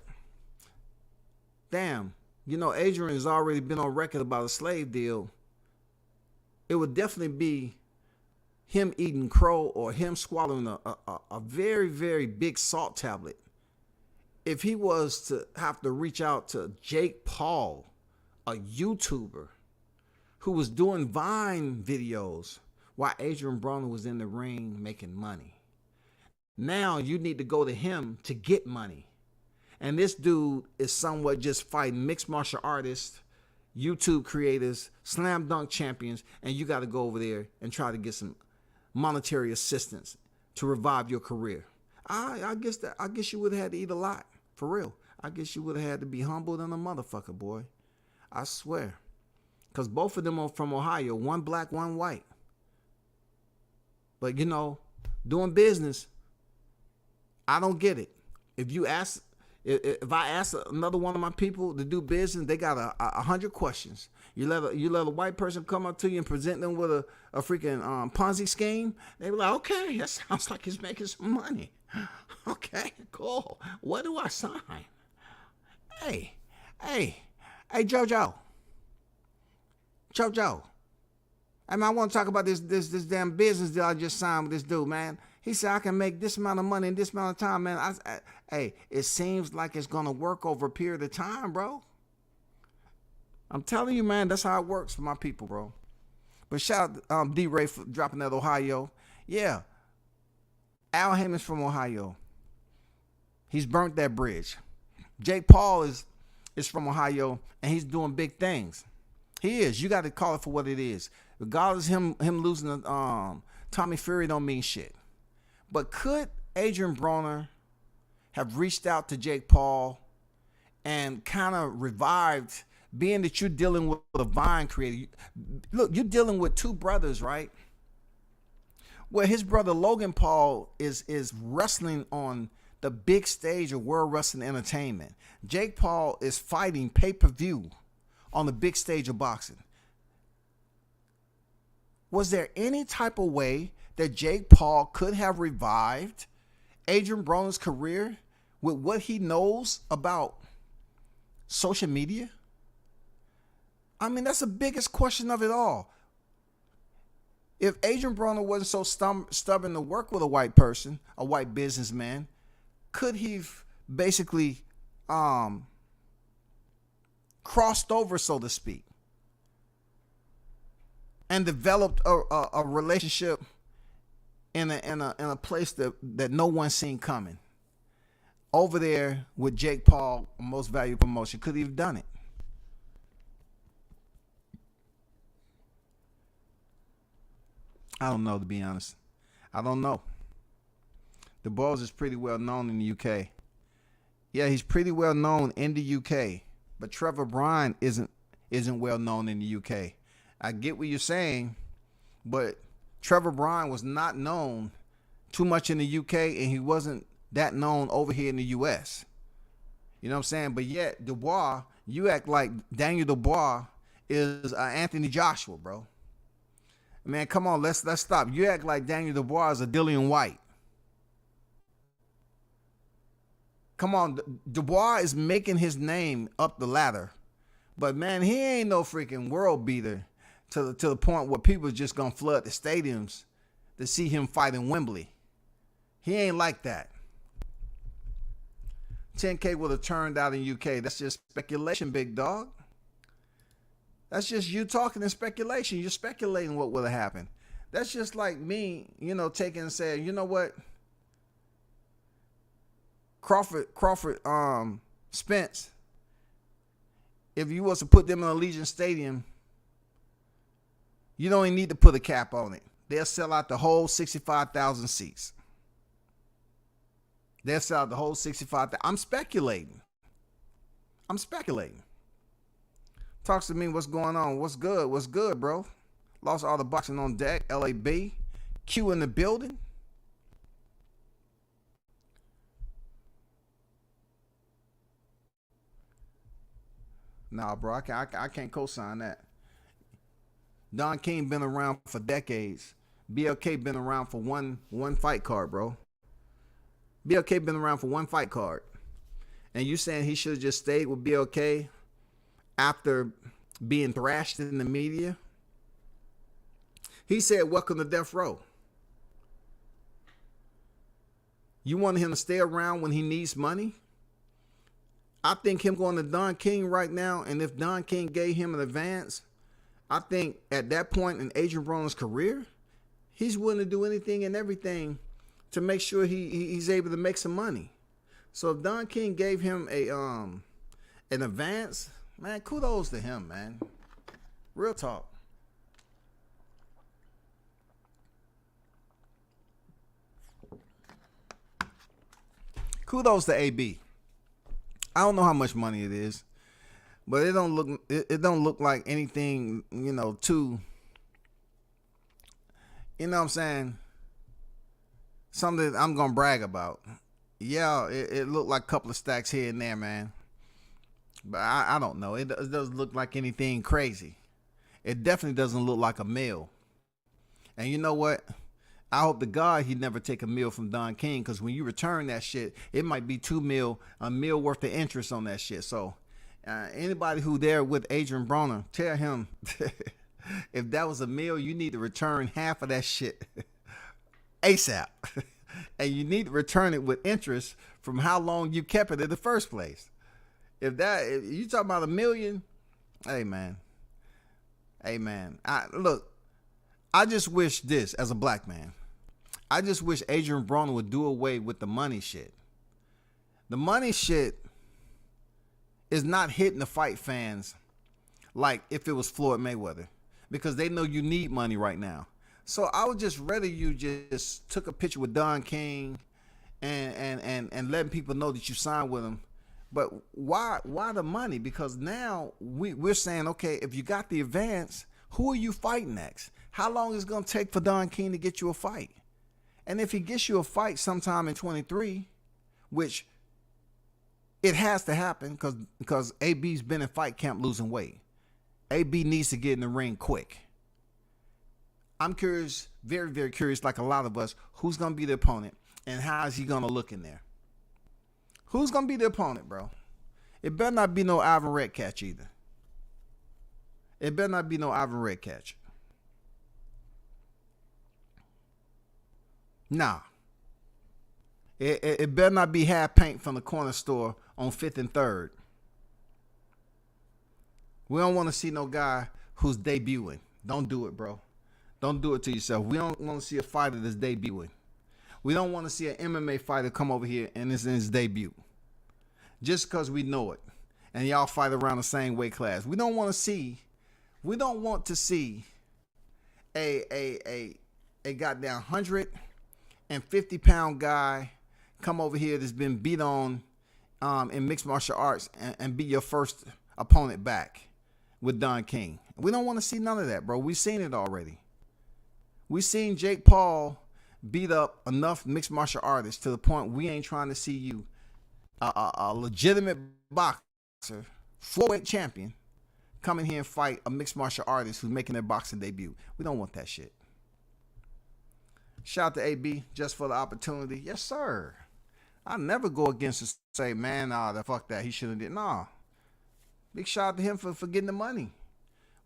damn, Adrian has already been on record about a slave deal. It would definitely be him eating crow or him swallowing a very, very big salt tablet if he was to have to reach out to Jake Paul, a YouTuber who was doing Vine videos while Adrian Broner was in the ring making money. Now you need to go to him to get money. And this dude is somewhat just fighting mixed martial artists, YouTube creators, slam dunk champions, and you got to go over there and try to get some monetary assistance to revive your career. I guess you would have had to eat a lot, for real. I guess you would have had to be humble than a motherfucker, boy. I swear. Because both of them are from Ohio, one black, one white. But doing business, I don't get it. If I ask another one of my people to do business, they got 100 questions. You let a white person come up to you and present them with a freaking Ponzi scheme. They be like, okay, that sounds like he's making some money. Okay, cool. What do I sign? Hey, JoJo. I mean, I want to talk about this damn business deal I just signed with this dude, man. He said I can make this amount of money in this amount of time, man. Hey, it seems like it's going to work over a period of time, bro. I'm telling you, man, that's how it works for my people, bro. But shout out D-Ray for dropping that Ohio. Yeah, Al Heyman's from Ohio. He's burnt that bridge. Jake Paul is from Ohio, and he's doing big things. He is. You got to call it for what it is. Regardless, him losing Tommy Fury don't mean shit. But could Adrian Broner have reached out to Jake Paul and kind of revived, being that you're dealing with a Vine creator? Look, you're dealing with two brothers, right? Where his brother Logan Paul is wrestling on the big stage of World Wrestling Entertainment. Jake Paul is fighting pay-per-view on the big stage of boxing. Was there any type of way that Jake Paul could have revived Adrian Broner's career with what he knows about social media? I mean, that's the biggest question of it all. If Adrian Broner wasn't so stubborn to work with a white person, a white businessman, could he basically crossed over, so to speak, and developed a relationship in a place that no one seen coming? Over there with Jake Paul, Most Valuable Promotion, could he have done it? I don't know, to be honest. I don't know. The Balls is pretty well known in the UK. Yeah, he's pretty well known in the UK, but Trevor Bryan isn't well known in the UK. I get what you're saying, but Trevor Bryan was not known too much in the UK, and he wasn't that known over here in the US. You know what I'm saying? But yet, Dubois, you act like Daniel Dubois is Anthony Joshua, bro. Man, come on, let's stop. You act like Daniel Dubois is a Dillian White. Come on, Dubois is making his name up the ladder. But, man, he ain't no freaking world beater to the point where people are just going to flood the stadiums to see him fight in Wembley. He ain't like that. 10K would have turned out in UK. That's just speculation, big dog. That's just you talking in speculation. You're speculating what would have happened. That's just like me, taking and saying, you know what? Crawford, Spence, if you was to put them in Allegiant Stadium, you don't even need to put a cap on it. They'll sell out the whole 65,000 seats. They'll sell out the whole 65,000. I'm speculating. Talks to me, what's going on? What's good, bro? Lost all the boxing on deck. LAB. Q in the building. Nah, bro, I can't co-sign that. Don King been around for decades. BLK been around for one fight card, bro. BLK been around for one fight card. And you saying he should have just stayed with BLK after being thrashed in the media? He said, welcome to death row. You want him to stay around when he needs money? I think him going to Don King right now, and if Don King gave him an advance, I think at that point in Adrian Broner's career, he's willing to do anything and everything to make sure he's able to make some money. So if Don King gave him an advance, man, kudos to him, man. Real talk. Kudos to AB. I don't know how much money it is, but it don't look like anything, too, you know what I'm saying? Something that I'm gonna brag about. Yeah, it looked like a couple of stacks here and there, man. But I don't know. It doesn't look like anything crazy. It definitely doesn't look like a meal. And you know what? I hope to God he never take a meal from Don King, because when you return that shit, it might be a meal worth of interest on that shit. So anybody who there with Adrian Broner, tell him if that was a meal, you need to return half of that shit ASAP. And you need to return it with interest from how long you kept it in the first place. If you talking about $1 million, Hey, man. Hey, man. Look, I just wish this as a black man. I just wish Adrian Broner would do away with the money shit. The money shit is not hitting the fight fans like if it was Floyd Mayweather, because they know you need money right now. So I would just rather you just took a picture with Don King and letting people know that you signed with him. But why the money? Because now we're saying, okay, if you got the advance, who are you fighting next? How long is it going to take for Don King to get you a fight? And if he gets you a fight sometime in 23, which it has to happen because AB's been in fight camp losing weight. AB needs to get in the ring quick. I'm curious, very, very curious, like a lot of us, who's going to be the opponent and how is he going to look in there? Who's going to be the opponent, bro? It better not be no Ivan Redcatch either. It better not be no Ivan Redcatch. Nah. It better not be half paint from the corner store on 5th and 3rd. We don't want to see no guy who's debuting. Don't do it, bro. Don't do it to yourself. We don't want to see a fighter that's debuting. We don't want to see an MMA fighter come over here and it's in his debut. Just because we know it. And y'all fight around the same weight class. We don't want to see a goddamn 150-pound guy come over here that's been beat on in mixed martial arts and be your first opponent back with Don King. We don't want to see none of that, bro. We've seen it already. We've seen Jake Paul beat up enough mixed martial artists to the point we ain't trying to see you, a legitimate boxer, flyweight champion, come in here and fight a mixed martial artist who's making their boxing debut. We don't want that shit. Shout out to AB just for the opportunity. Yes, sir. I never go against and say, man, the fuck that. He shouldn't have did. Nah. Big shout out to him for getting the money.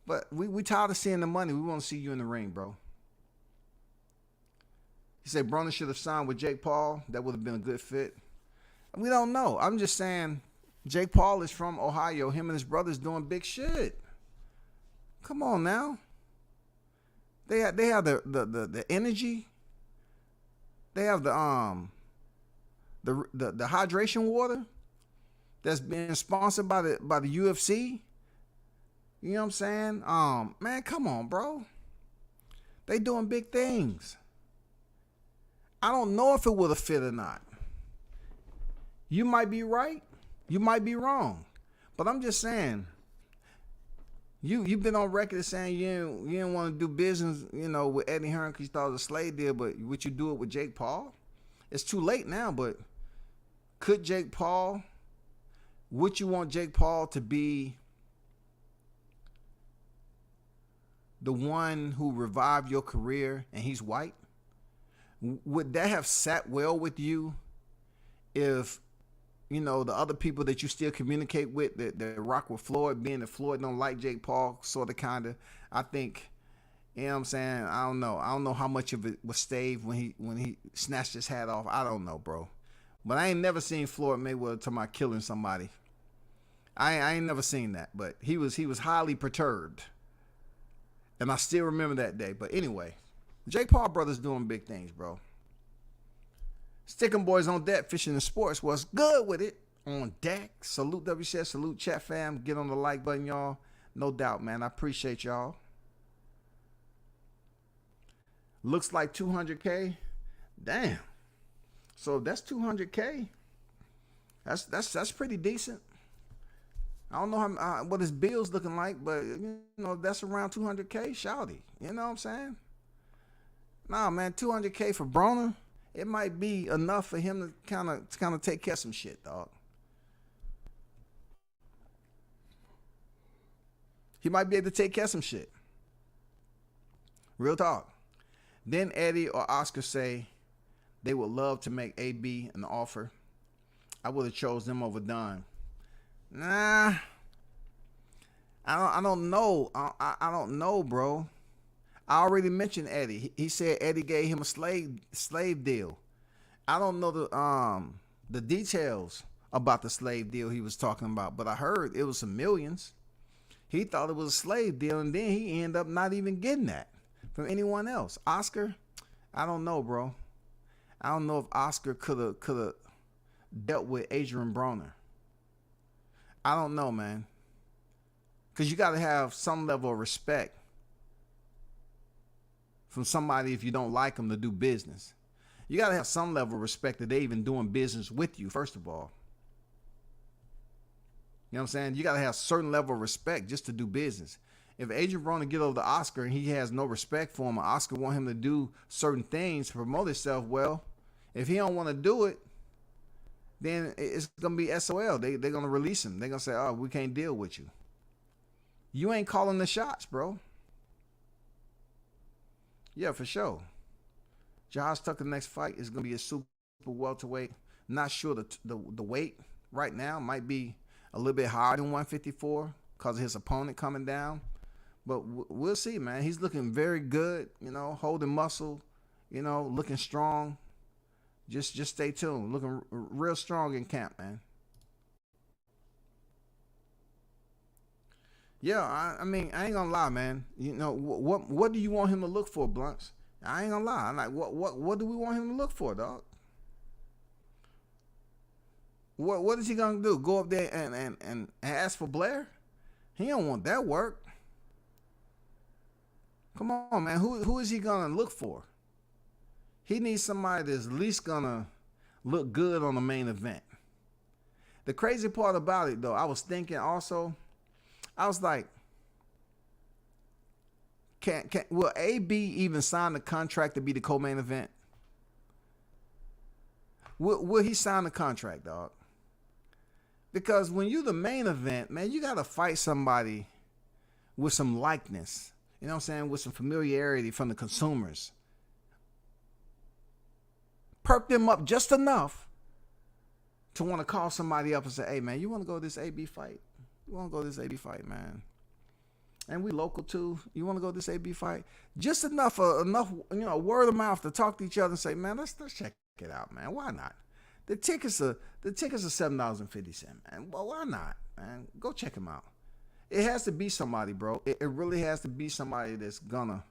But we tired of seeing the money. We want to see you in the ring, bro. He said Broner should have signed with Jake Paul. That would have been a good fit. We don't know. I'm just saying Jake Paul is from Ohio. Him and his brothers doing big shit. Come on now. They have the energy. They have the hydration water that's being sponsored by the UFC. You know what I'm saying? Man, come on, bro. They doing big things. I don't know if it would have fit or not. You might be right. You might be wrong. But I'm just saying, you've been on record as saying you didn't want to do business, with Eddie Hearn because you thought it was a slave deal, but would you do it with Jake Paul? It's too late now, but would you want Jake Paul to be the one who revived your career and he's white? Would that have sat well with you if, the other people that you still communicate with that rock with Floyd, being that Floyd don't like Jake Paul, sort of, kind of, I think, you know what I'm saying? I don't know. I don't know how much of it was staged when he snatched his hat off. I don't know, bro. But I ain't never seen Floyd Mayweather talking about killing somebody. I ain't never seen that. But he was highly perturbed. And I still remember that day. But anyway, Jake Paul brothers doing big things, bro. Sticking boys on deck, fishing and sports. What's good with it? On deck. Salute WCS, salute chat fam. Get on the like button, y'all. No doubt, man. I appreciate y'all. Looks like 200K. Damn. So if that's 200K, that's pretty decent. I don't know what his bill's looking like, but that's around 200K. Shouty, you know what I'm saying? Nah, man, 200K for Broner, it might be enough for him to kind of take care of some shit, dog. He might be able to take care of some shit. Real talk. Then Eddie or Oscar say they would love to make AB an offer. I would have chose them over Don. Nah, I don't know. I don't know, bro. I already mentioned Eddie. He said Eddie gave him a slave deal. I don't know the details about the slave deal he was talking about, but I heard it was some millions. He thought it was a slave deal, and then he ended up not even getting that from anyone else. Oscar, I don't know, bro. I don't know if Oscar could have dealt with Adrian Broner. I don't know, man. Because you got to have some level of respect from somebody if you don't like them to do business. You got to have some level of respect that they even doing business with you, first of all. You know what I'm saying? You got to have a certain level of respect just to do business. If Adrian Broner get over to Oscar and he has no respect for him, or Oscar want him to do certain things to promote himself, well, if he don't want to do it, then it's going to be SOL. They're going to release him. They're going to say, oh, we can't deal with you. You ain't calling the shots, bro. Yeah, for sure. Josh Tucker next fight is going to be a super welterweight. Not sure the weight right now might be a little bit higher than 154 because of his opponent coming down. But we'll see, man. He's looking very good, you know, holding muscle, you know, looking strong. Just stay tuned. Looking real strong in camp, man. Yeah, I mean, I ain't gonna lie, man. You know, what do you want him to look for, Blunts? I ain't gonna lie. I'm like, what do we want him to look for, dog? What is he gonna do? Go up there and ask for Blair? He don't want that work. Come on, man. Who is he gonna look for? He needs somebody that's at least gonna look good on the main event. The crazy part about it, though, I was thinking also, I was like, will AB even sign the contract to be the co-main event? Will he sign the contract, dog? Because when you the main event, man, you got to fight somebody with some likeness. You know what I'm saying? With some familiarity from the consumers. Perk them up just enough to want to call somebody up and say, hey, man, you want to go to this AB fight? You want to go to this AB fight, man? And we local too. You want to go to this AB fight? Just enough, you know, word of mouth to talk to each other and say, man, let's check it out, man. Why not? The tickets are $7.50, man. Well, why not, man? Go check them out. It has to be somebody, bro. It really has to be somebody that's gonna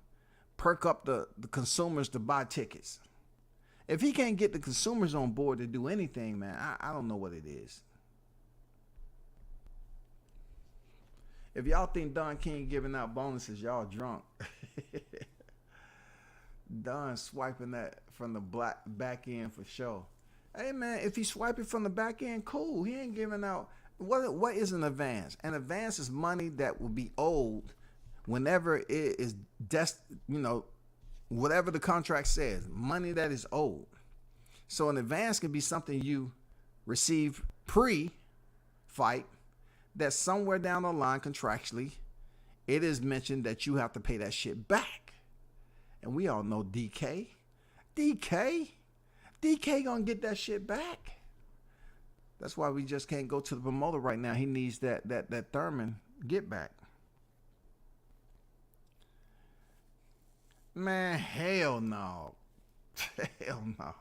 perk up the consumers to buy tickets. If he can't get the consumers on board to do anything, man, I don't know what it is. If y'all think Don King giving out bonuses, y'all drunk. Don swiping that from the back end for sure. Hey, man, if he's swiping from the back end, cool. He ain't giving out. What is an advance? An advance is money that will be owed whenever it is, you know, whatever the contract says, money that is owed. So an advance can be something you receive pre-fight that somewhere down the line contractually, it is mentioned that you have to pay that shit back. And we all know DK gonna get that shit back. That's why we just can't go to the promoter right now. He needs that Thurman get back. Man, hell no. Hell no.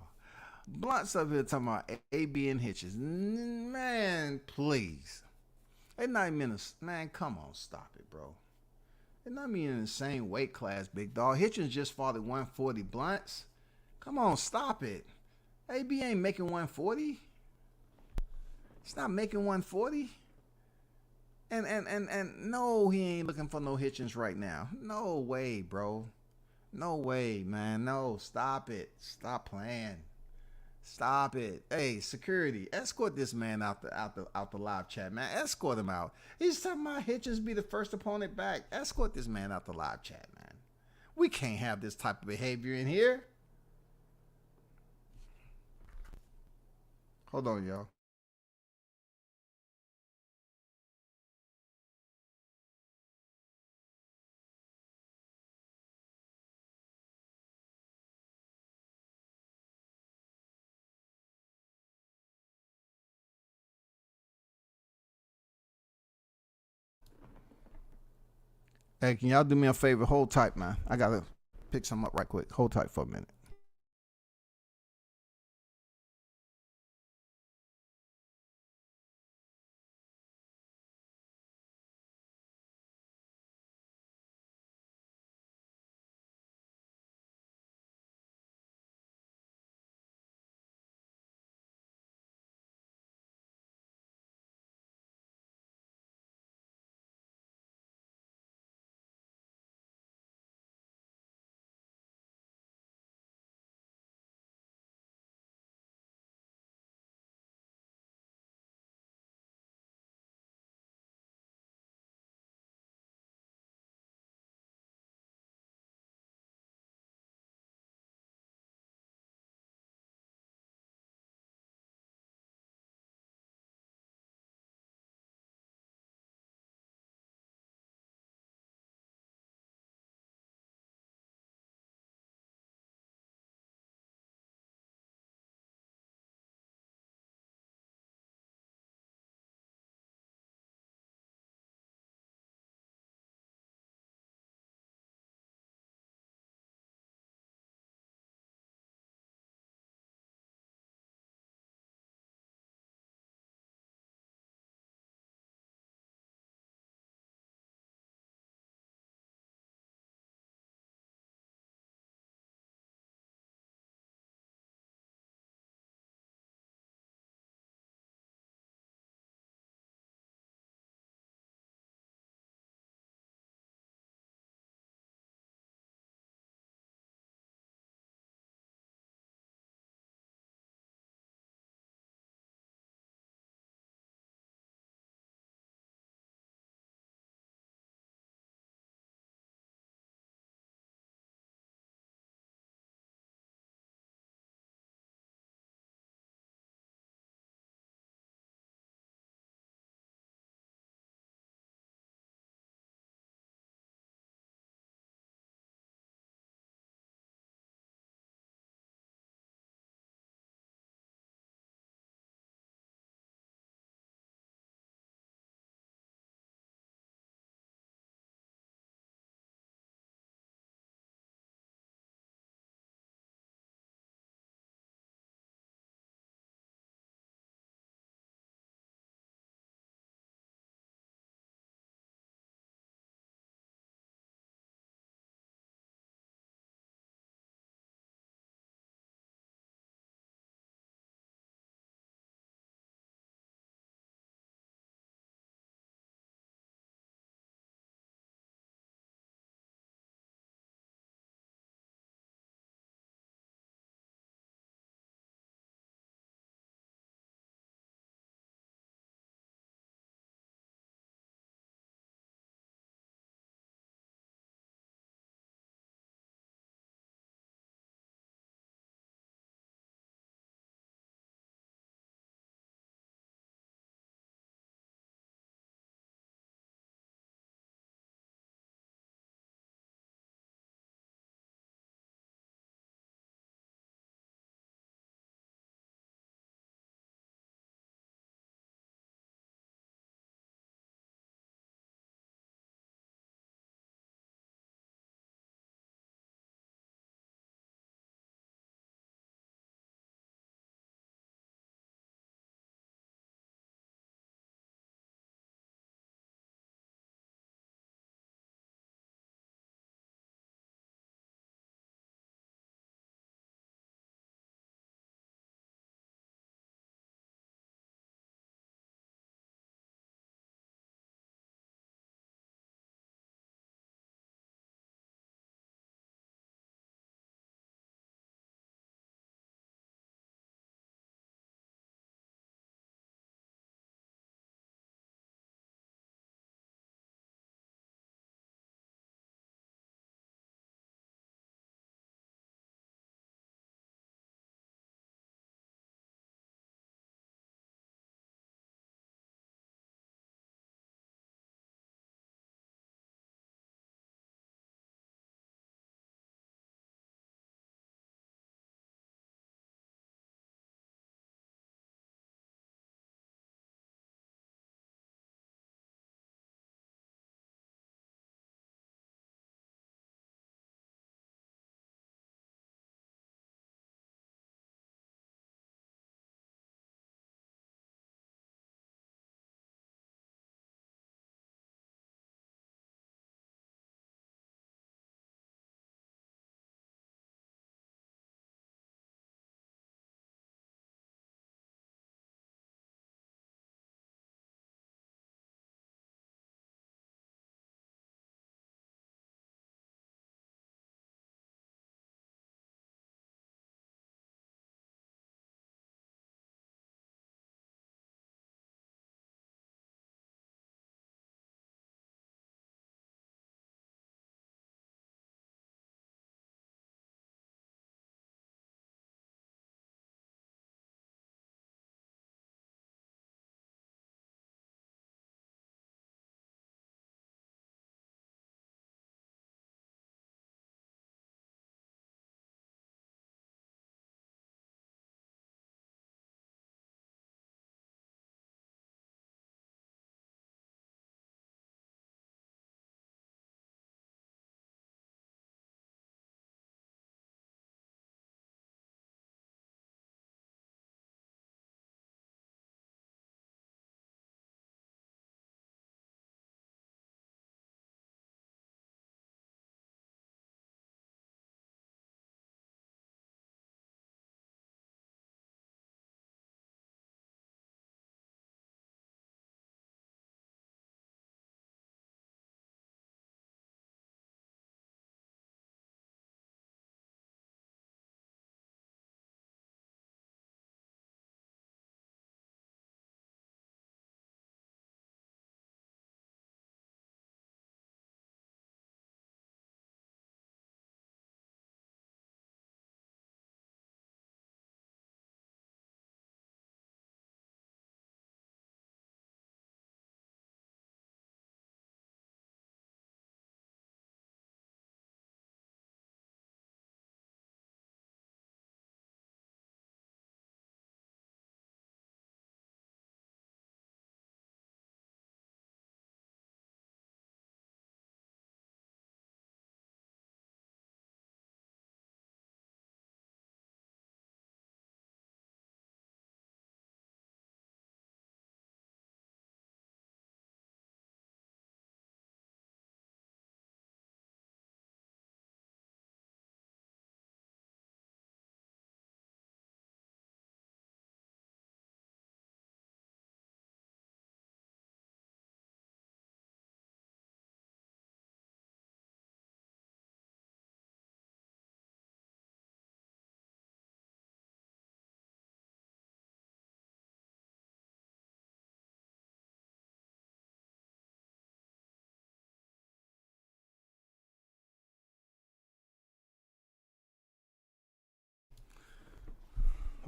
Blunt's up here talking about AB and Hitches. Man, please. They're not even in a, man, come on, stop it, bro. They're not even in the same weight class, big dog. Hitchens just fought at 140. Blunts, come on, stop it. AB ain't making 140. He's not making 140. And no, he ain't looking for no Hitchens right now. No way, bro. No way, man. No, stop it. Stop playing. Stop it. Hey, security, escort this man out the live chat, man. Escort him out. He's talking about Hitchens be the first opponent back. Escort this man out the live chat, man. We can't have this type of behavior in here. Hold on, y'all. Hey, can y'all do me a favor? Hold tight, man. I gotta pick some up right quick. Hold tight for a minute.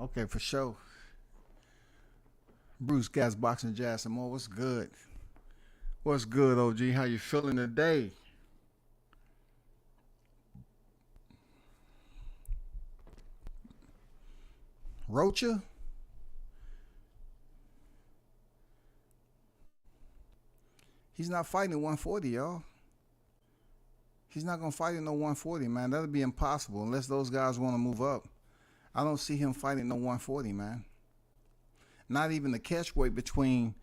Okay, for sure. Bruce Gas Boxing Jazz some more. What's good? What's good, OG? How you feeling today? Rocha? He's not fighting at 140, y'all. He's not gonna fight in no 140, man. That'll be impossible unless those guys want to move up. I don't see him fighting no 140, man. Not even the catch weight between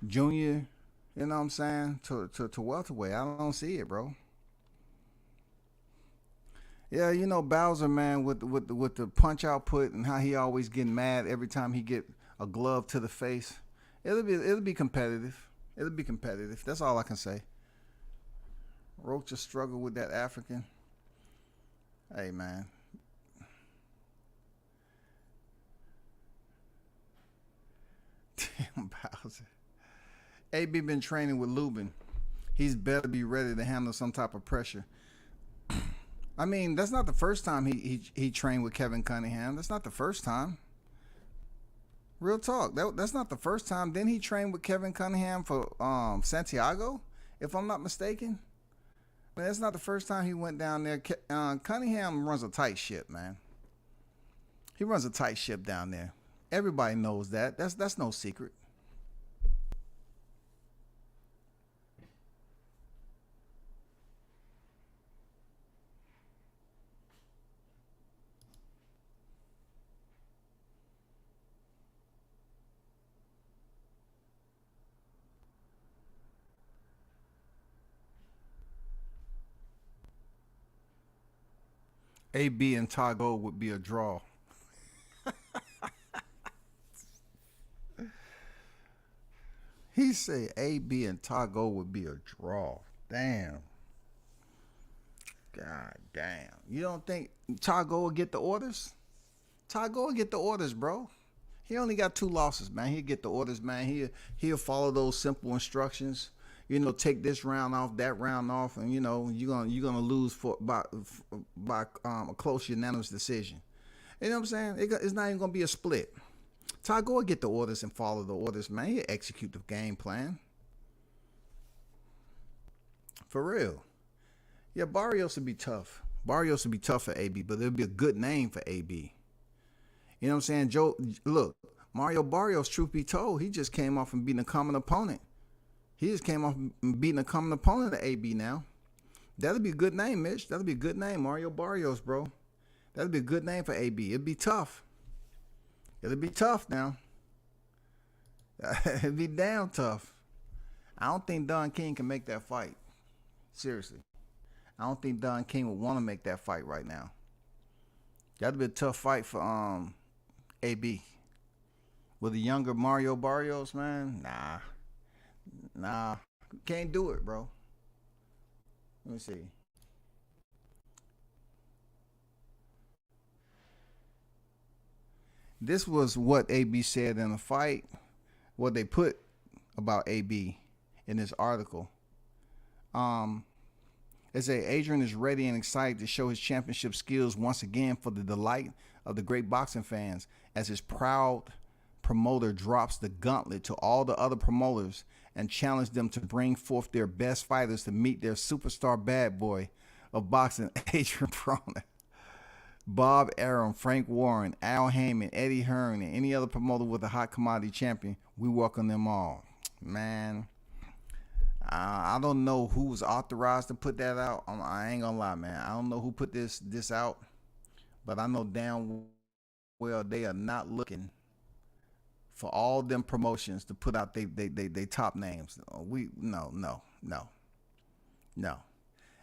junior, you know what I'm saying, to welterweight. I don't see it, bro. Yeah, you know Bowser, man, with the punch output and how he always getting mad every time he get a glove to the face. It'll be competitive. It'll be competitive. That's all I can say. Rocha struggle with that African. Hey, man. Damn, Bowser. AB been training with Lubin. He's better be ready to handle some type of pressure. I mean, that's not the first time he trained with Kevin Cunningham. That's not the first time. Real talk. That's not the first time. Didn't he train with Kevin Cunningham for Santiago, if I'm not mistaken? Man, that's not the first time he went down there. Cunningham runs a tight ship, man. He runs a tight ship down there. Everybody knows that. That's no secret. AB and Tago would be a draw. He said AB and Tago would be a draw. Damn. God damn. You don't think Tago will get the orders? Tago will get the orders, bro. He only got 2 losses, man. He'll get the orders, man. He'll follow those simple instructions. You know, take this round off, that round off, and you know you're gonna lose by a close unanimous decision. You know what I'm saying? It's not even gonna be a split. Ty, go and get the orders and follow the orders, man. He'll execute the game plan. For real. Yeah, Barrios would be tough. Barrios would be tough for AB, but it'll be a good name for AB. You know what I'm saying? Joe, look, Mario Barrios, truth be told, he just came off and beating a common opponent. He just came off and beating a common opponent at AB now. That'll be a good name, Mitch. That'll be a good name, Mario Barrios, bro. That'll be a good name for AB. It'll be tough. It'll be tough now. It'll be damn tough. I don't think Don King can make that fight. Seriously. I don't think Don King would want to make that fight right now. That'd be a tough fight for AB. With a younger Mario Barrios, man, nah, can't do it, bro. Let me see. This was what AB said in the fight. What they put about AB in this article. It said Adrian is ready and excited to show his championship skills once again for the delight of the great boxing fans as his proud promoter drops the gauntlet to all the other promoters and challenge them to bring forth their best fighters to meet their superstar bad boy of boxing, Adrian Broner. Bob Arum, Frank Warren, Al Heyman, Eddie Hearn, and any other promoter with a hot commodity champion, we welcome them all. Man, I don't know who was authorized to put that out. I ain't gonna lie, man. I don't know who put this out, but I know damn well they are not looking for all them promotions to put out they top names. No.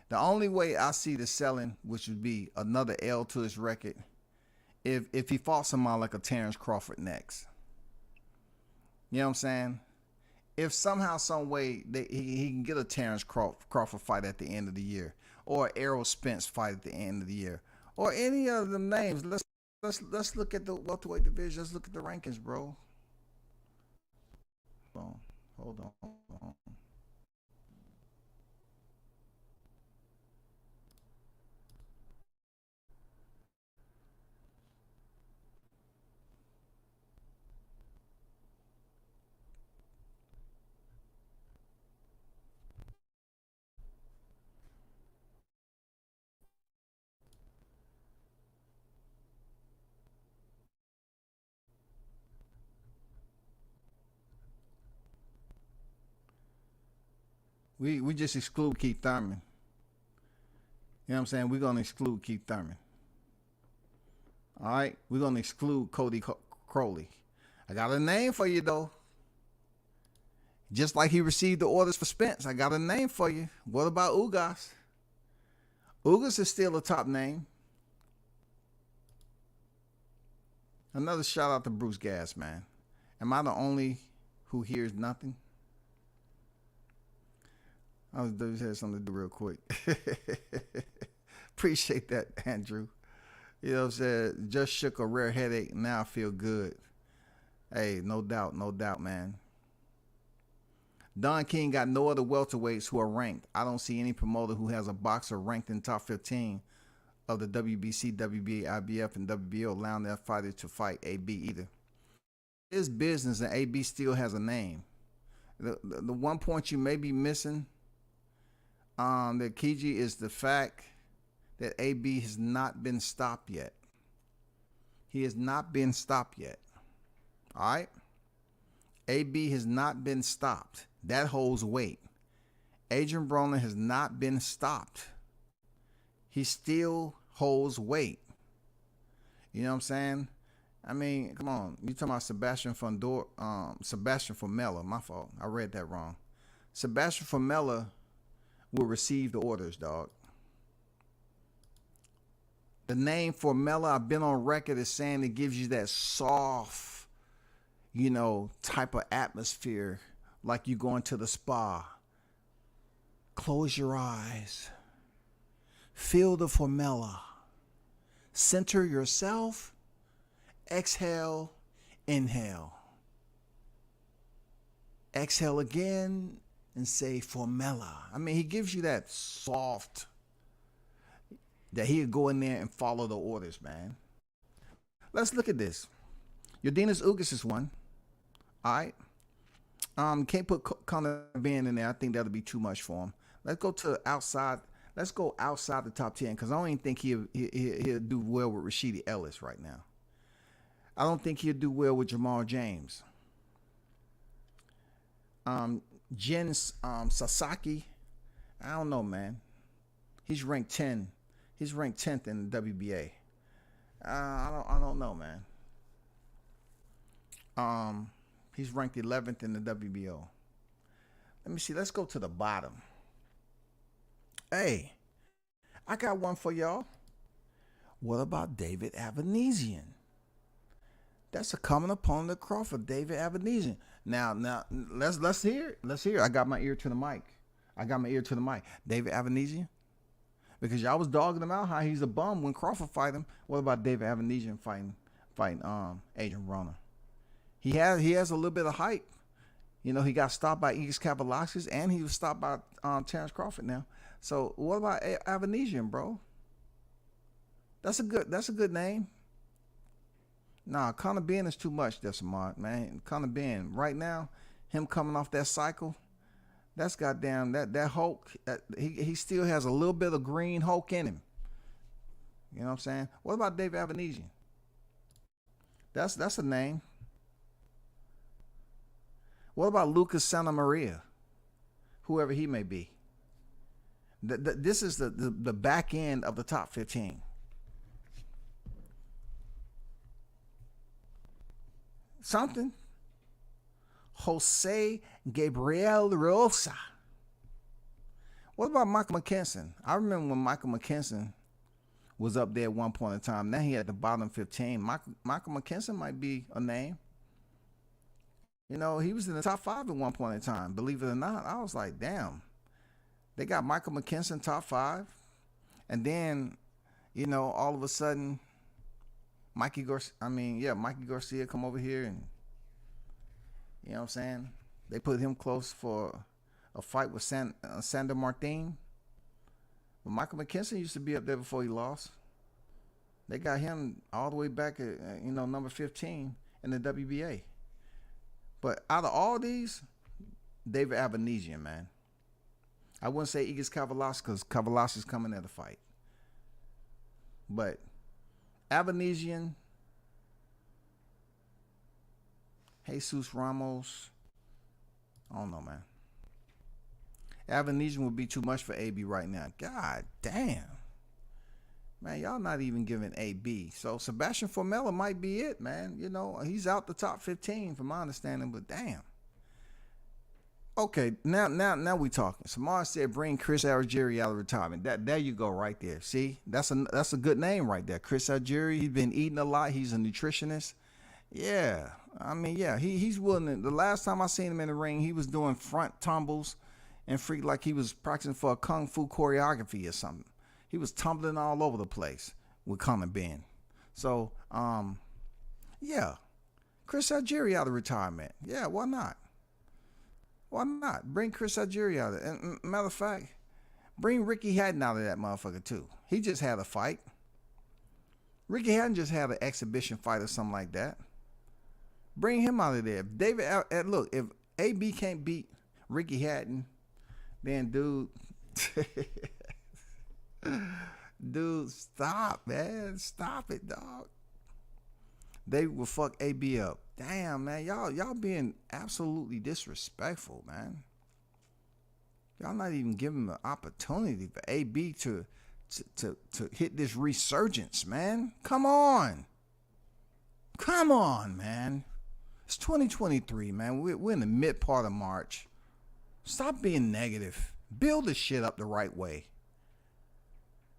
The only way I see the selling, which would be another L to his record, if he fought somebody like a Terrence Crawford next. You know what I'm saying? If somehow, some way he can get a Terrence Crawford fight at the end of the year, or Errol Spence fight at the end of the year, or any of them names, let's look at the welterweight division. Let's look at the rankings, bro. Hold on. We just exclude Keith Thurman. You know what I'm saying? We're gonna exclude Keith Thurman. All right, we're gonna exclude Cody Crowley. I got a name for you though. Just like he received the orders for Spence, I got a name for you. What about Ugas? Ugas is still a top name. Another shout out to Bruce Gas, man. Am I the only who hears nothing? I was just had something to do real quick. Appreciate that, Andrew. You know what I'm saying? Just shook a rare headache. Now I feel good. Hey, no doubt, man. Don King got no other welterweights who are ranked. I don't see any promoter who has a boxer ranked in top 15 of the WBC, WBA, IBF, and WBO allowing their fighter to fight AB either. It's business, and AB still has a name. The one point you may be missing, that Kiji, is the fact that AB has not been stopped yet. He has not been stopped yet. All right? AB has not been stopped. That holds weight. Adrian Broner has not been stopped. He still holds weight. You know what I'm saying? I mean, come on. You talking about Sebastian Formella. My fault. I read that wrong. Sebastian Formella will receive the orders, dog. The name Formella, I've been on record as saying it gives you that soft, you know, type of atmosphere, like you going to the spa. Close your eyes. Feel the Formella. Center yourself. Exhale. Inhale. Exhale again and say Formella. I mean, he gives you that soft, that he'll go in there and follow the orders, man. Let's look at this. Yordenis Ugas is one. All right. Can't put Conor Benn in there. I think that'll be too much for him. Let's go to outside. Let's go outside the top 10 because I don't even think he'll do well with Rashidi Ellis right now. I don't think he'll do well with Jamal James. Jen Sasaki, I don't know, man. He's ranked 10. He's ranked 10th in the WBA. I don't know, man. He's ranked 11th in the WBO. Let me see. Let's go to the bottom. Hey, I got one for y'all. What about David Avanesian? That's a common opponent of Crawford, David Avanesian. Now, let's hear it. Let's hear it. I got my ear to the mic. David Avanesian? Because y'all was dogging him out how he's a bum when Crawford fight him. What about David Avanesian fighting Adrian Broner? He has a little bit of hype. You know, he got stopped by Igis Kavalauskas and he was stopped by Terrence Crawford now. So what about Avanesian, bro? That's a good name. Nah, Conor Benn is too much, Decimart, man. Conor Benn, right now, him coming off that cycle, that's goddamn, that Hulk, he still has a little bit of green Hulk in him. You know what I'm saying? What about David Avanesian? That's a name. What about Lucas Santa Maria? Whoever he may be. This is the back end of the top 15. Something. Jose Gabriel Rosa. What about Michael McKinson? I remember when Michael McKinson was up there at one point in time. Now he at the bottom 15. Michael McKinson might be a name. You know, he was in the top 5 at one point in time. Believe it or not, I was like, damn. They got Michael McKinson top 5. And then, you know, all of a sudden, Mikey Garcia come over here and, you know what I'm saying? They put him close for a fight with Sander Martin. But Michael McKinson used to be up there before he lost. They got him all the way back at, number 15 in the WBA. But out of all these, David Avanesian, man. I wouldn't say Igis Kavalauskas because Kavalauskas is coming at a fight. But Avanesian, Jesus Ramos, I don't know, man. Avanesian would be too much for AB right now. God damn. Man, y'all not even giving AB. So Sebastian Formella might be it, man. You know, he's out the top 15 from my understanding, but damn. Okay, now we talking. Samar said bring Chris Algieri out of retirement. There you go right there. See, that's a good name right there. Chris Algieri, he's been eating a lot. He's a nutritionist. Yeah, I mean, yeah, he's willing to. The last time I seen him in the ring, he was doing front tumbles and freak like he was practicing for a kung fu choreography or something. He was tumbling all over the place with Common Ben. So, yeah, Chris Algieri out of retirement. Yeah, why not? Why not? Bring Chris Algieri out of it. And matter of fact, bring Ricky Hatton out of that motherfucker too. He just had a fight. Ricky Hatton just had an exhibition fight or something like that. Bring him out of there. If David, look, if AB can't beat Ricky Hatton, then dude, dude, stop, man. Stop it, dog. They will fuck AB up. Damn, man. Y'all being absolutely disrespectful, man. Y'all not even giving him an opportunity for AB to hit this resurgence, man. Come on. Come on, man. It's 2023, man. We're in the mid part of March. Stop being negative. Build this shit up the right way.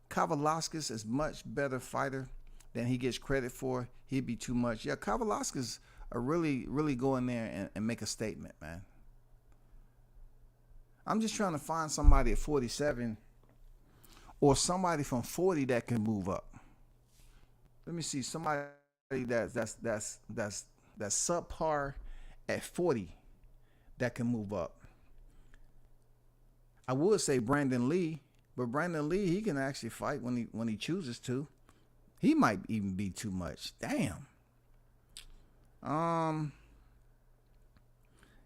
Kavaliauskas is much better fighter than he gets credit for. He'd be too much. Yeah, Kavaliauskas are really go in there and make a statement, man. I'm just trying to find somebody at 47 or somebody from 40 that can move up. Let me see somebody that's subpar at 40 that can move up. I would say Brandon Lee, but Brandon Lee, he can actually fight when he chooses to. He might even be too much. Damn.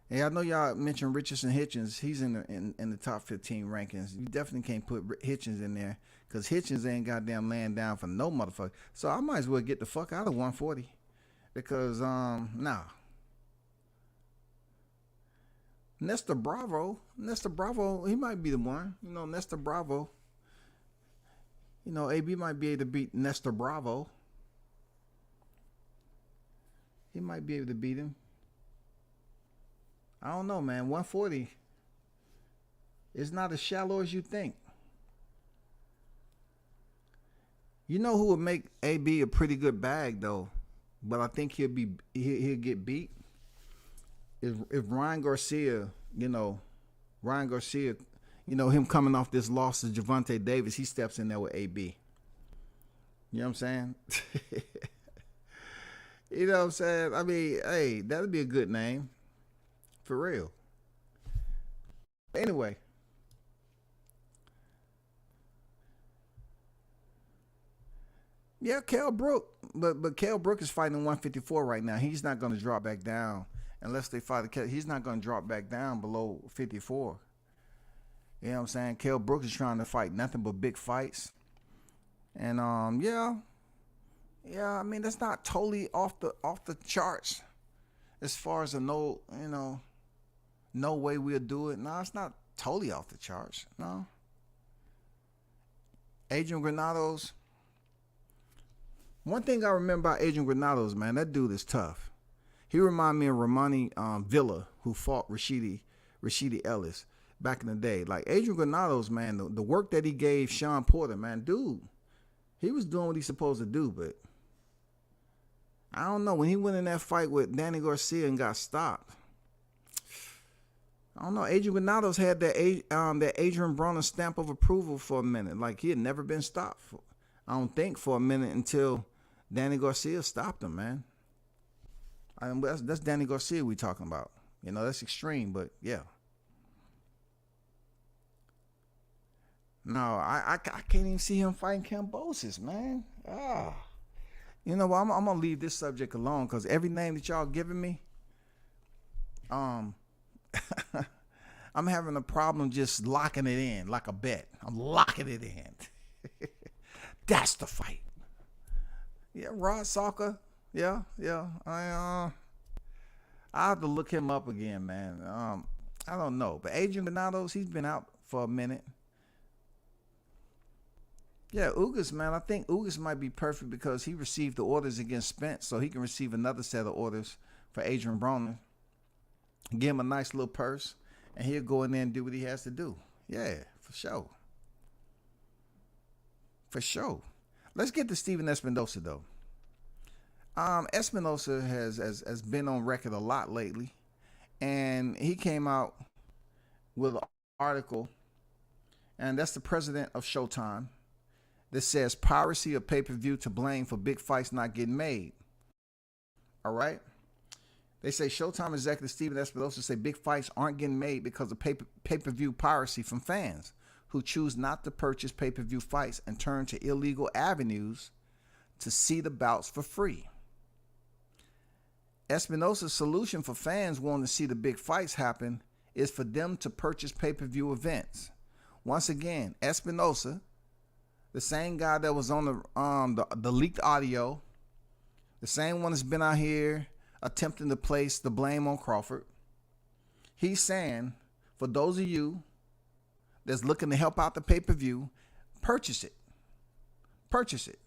Yeah, I know y'all mentioned Richardson Hitchens. He's in the top 15 rankings. You definitely can't put Hitchens in there because Hitchens ain't goddamn laying down for no motherfucker. So I might as well get the fuck out of 140 because nah. Nestor Bravo, he might be the one. You know, Nestor Bravo. You know, AB might be able to beat Nestor Bravo. He might be able to beat him. I don't know, man. 140 is not as shallow as you think. You know who would make AB a pretty good bag though, but I think he'll get beat. If Ryan Garcia, him coming off this loss to Gervonta Davis, he steps in there with AB. You know what I'm saying? You know what I'm saying? I mean, hey, that'd be a good name. For real. Anyway. Yeah, Kell Brook. But Kell Brook is fighting 154 right now. He's not going to drop back down unless they fight. He's not going to drop back down below 54. You know what I'm saying? Kell Brook is trying to fight nothing but big fights. And yeah, I mean that's not totally off the charts as far as no way we'll do it. No, it's not totally off the charts. No. Adrian Granados. One thing I remember about Adrian Granados, man, that dude is tough. He reminded me of Romani Villa, who fought Rashidi Ellis back in the day. Like Adrian Granados, man, the work that he gave Sean Porter, man, dude, he was doing what he's supposed to do, but I don't know. When he went in that fight with Danny Garcia and got stopped, I don't know. Adrian Granados had that Adrian Broner stamp of approval for a minute. Like he had never been stopped, I don't think, for a minute until Danny Garcia stopped him, man. That's Danny Garcia we talking about. You know, that's extreme, but yeah. No, I can't even see him fighting Kambosos, man. You know what? I'm gonna leave this subject alone because every name that y'all giving me, I'm having a problem just locking it in like a bet. I'm locking it in. That's the fight. Yeah, Rod Salka. Yeah. I have to look him up again, man. I don't know. But Adrian Granados, he's been out for a minute. Yeah, Ugas, man, I think Ugas might be perfect because he received the orders against Spence, so he can receive another set of orders for Adrian Broner. Give him a nice little purse, and he'll go in there and do what he has to do. Yeah, for sure. For sure. Let's get to Steven Espinosa, though. Espinosa has been on record a lot lately, and he came out with an article, and that's the president of Showtime, that says piracy of pay-per-view to blame for big fights not getting made. All right? They say Showtime executive Steven Espinosa say big fights aren't getting made because of pay-per-view piracy from fans who choose not to purchase pay-per-view fights and turn to illegal avenues to see the bouts for free. Espinosa's solution for fans wanting to see the big fights happen is for them to purchase pay-per-view events. Once again, Espinosa, the same guy that was on the leaked audio, the same one that's been out here attempting to place the blame on Crawford. He's saying, for those of you that's looking to help out the pay-per-view, purchase it. Purchase it.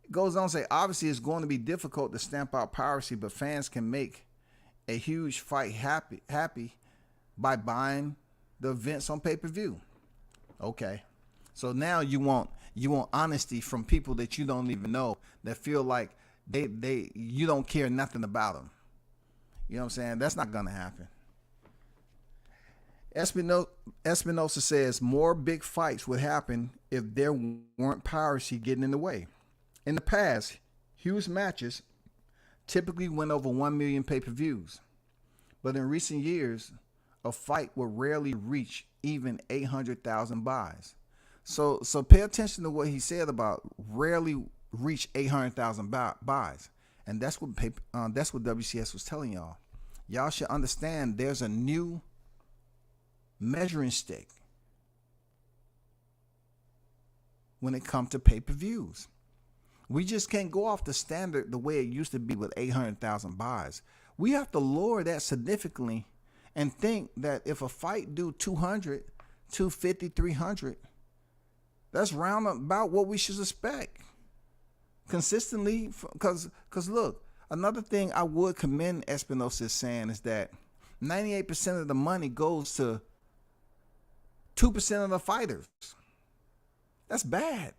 It goes on to say, obviously it's going to be difficult to stamp out piracy, but fans can make a huge fight happy by buying the events on pay-per-view. Okay. So now you want honesty from people that you don't even know, that feel like you don't care nothing about them. You know what I'm saying? That's not gonna happen. Espinosa says more big fights would happen if there weren't piracy getting in the way. In the past, huge matches typically went over 1 million pay-per-views, but in recent years, a fight will rarely reach even 800,000 buys. So pay attention to what he said about rarely reach 800,000 buys, and that's what WCS was telling y'all. Y'all should understand there's a new measuring stick when it comes to pay-per-views. We just can't go off the standard the way it used to be with 800,000 buys. We have to lower that significantly and think that if a fight do 200, 250, 300, that's round about what we should expect consistently. Because look, another thing I would commend Espinosa is saying is that 98% of the money goes to 2% of the fighters. That's bad.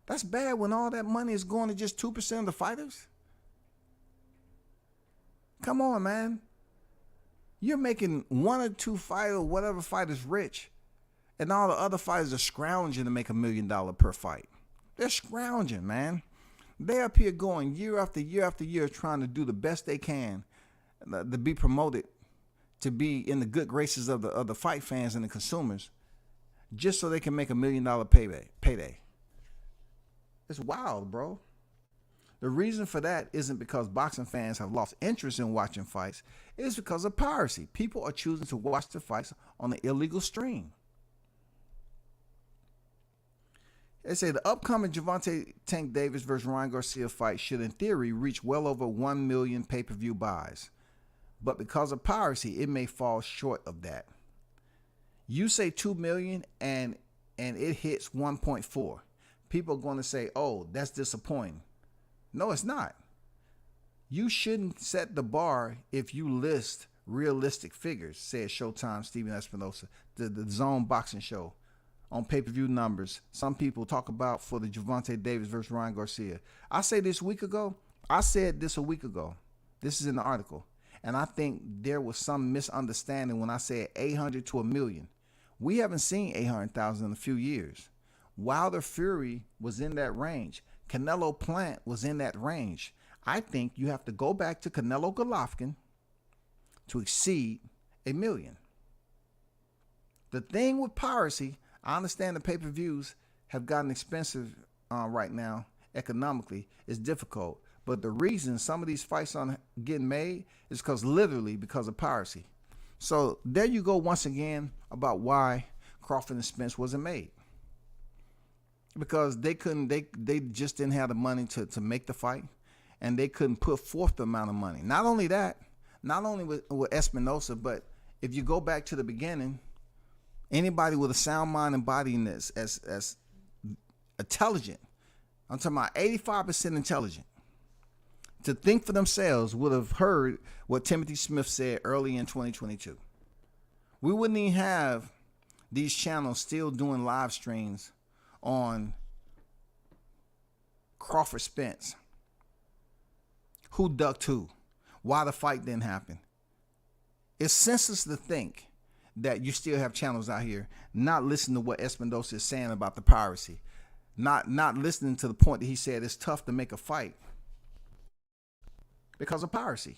That's bad when all that money is going to just 2% of the fighters. Come on, man. You're making one or two fighters, whatever fighters rich, and all the other fighters are scrounging to make $1 million per fight. They're scrounging, man. They're up here going year after year after year trying to do the best they can to be promoted, to be in the good graces of the fight fans and the consumers, just so they can make $1 million payday. It's wild, bro. The reason for that isn't because boxing fans have lost interest in watching fights. It's because of piracy. People are choosing to watch the fights on the illegal stream. They say the upcoming Gervonta Tank Davis versus Ryan Garcia fight should, in theory, reach well over 1 million pay-per-view buys. But because of piracy, it may fall short of that. You say 2 million and it hits 1.4. People are going to say, oh, that's disappointing. No, it's not. You shouldn't set the bar if you list realistic figures, said Showtime Steven Espinosa, the Zone Boxing Show. On pay-per-view numbers, some people talk about for the Gervonta Davis versus Ryan Garcia. I said this a week ago. This is in the article. And I think there was some misunderstanding when I said 800 to 1 million. We haven't seen 800,000 in a few years. Wilder Fury was in that range. Canelo Plant was in that range. I think you have to go back to Canelo Golovkin to exceed 1 million. The thing with piracy, I understand the pay-per-views have gotten expensive right now economically. It's difficult. But the reason some of these fights aren't getting made is because of piracy. So there you go once again about why Crawford and Spence wasn't made. Because they just didn't have the money to make the fight, and they couldn't put forth the amount of money. Not only that, not only with Espinosa, but if you go back to the beginning, anybody with a sound mind and body that's as intelligent, I'm talking about 85% intelligent, to think for themselves would have heard what Timothy Smith said early in 2022. We wouldn't even have these channels still doing live streams on Crawford Spence, who ducked who, why the fight didn't happen. It's senseless to think that you still have channels out here not listening to what Espinosa is saying about the piracy, not listening to the point that he said it's tough to make a fight because of piracy.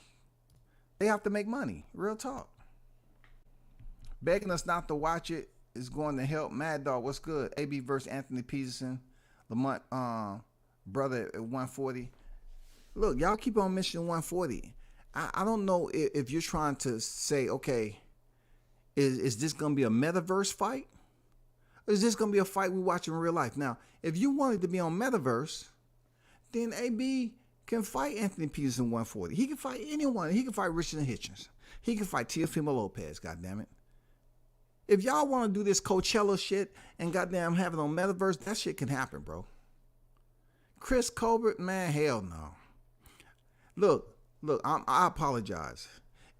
They have to make money. Real talk. Begging us not to watch it is going to help. Mad Dog, what's good? AB versus Anthony Peterson, Lamont brother at 140. Look, y'all keep on mentioning 140. I don't know if you're trying to say, okay, is this going to be a metaverse fight? Or is this going to be a fight we watch in real life? Now, if you wanted to be on metaverse, then AB can fight Anthony Peterson 140. He can fight anyone. He can fight Richard Hitchens. He can fight Teofimo Lopez, goddammit. If y'all want to do this Coachella shit and goddamn have it on metaverse, that shit can happen, bro. Chris Colbert, man, hell no. Look, I apologize.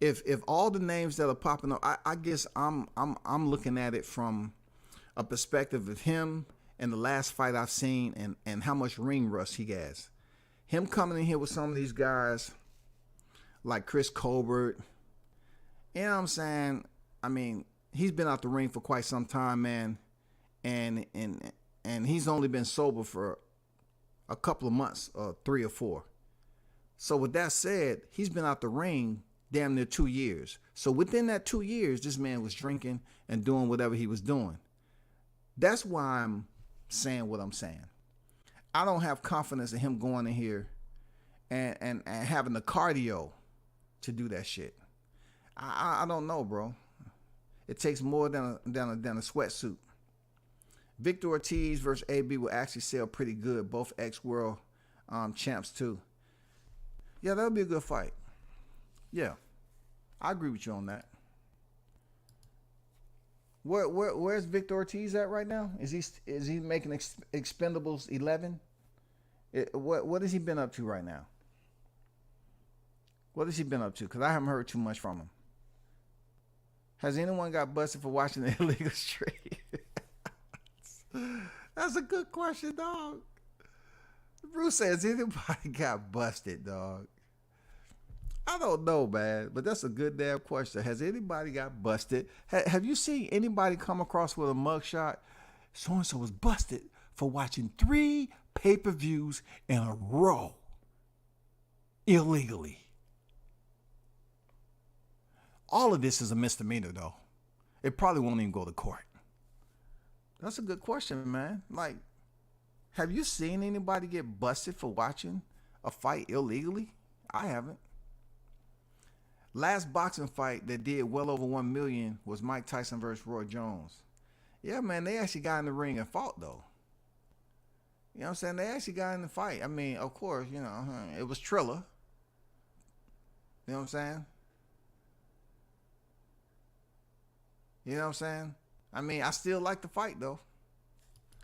If all the names that are popping up, I guess I'm looking at it from a perspective of him and the last fight I've seen and how much ring rust he has. Him coming in here with some of these guys like Chris Colbert, you know what I'm saying? I mean, he's been out the ring for quite some time, man, and he's only been sober for a couple of months, 3 or 4. So with that said, he's been out the ring damn near 2 years. So within that 2 years, this man was drinking and doing whatever he was doing. That's why I'm saying what I'm saying. I don't have confidence in him going in here and having the cardio to do that shit. I don't know, bro. It takes more than a sweatsuit. Victor Ortiz versus AB will actually sell pretty good. Both ex-world champs too. Yeah, that'll be a good fight. Yeah, I agree with you on that. Where's Victor Ortiz at right now? Is he making Expendables 11? What has he been up to right now? What has he been up to? Because I haven't heard too much from him. Has anyone got busted for watching the illegal stream? That's a good question, dog. Bruce says, anybody got busted, dog? I don't know, man, but that's a good damn question. Has anybody got busted? Have you seen anybody come across with a mugshot? So-and-so was busted for watching 3 pay-per-views in a row illegally. All of this is a misdemeanor, though. It probably won't even go to court. That's a good question, man. Like, have you seen anybody get busted for watching a fight illegally? I haven't. Last boxing fight that did well over 1 million was Mike Tyson versus Roy Jones. Yeah, man, they actually got in the ring and fought, though. You know what I'm saying? They actually got in the fight. I mean, of course, you know, it was Triller. You know what I'm saying? You know what I'm saying? I mean, I still like the fight, though.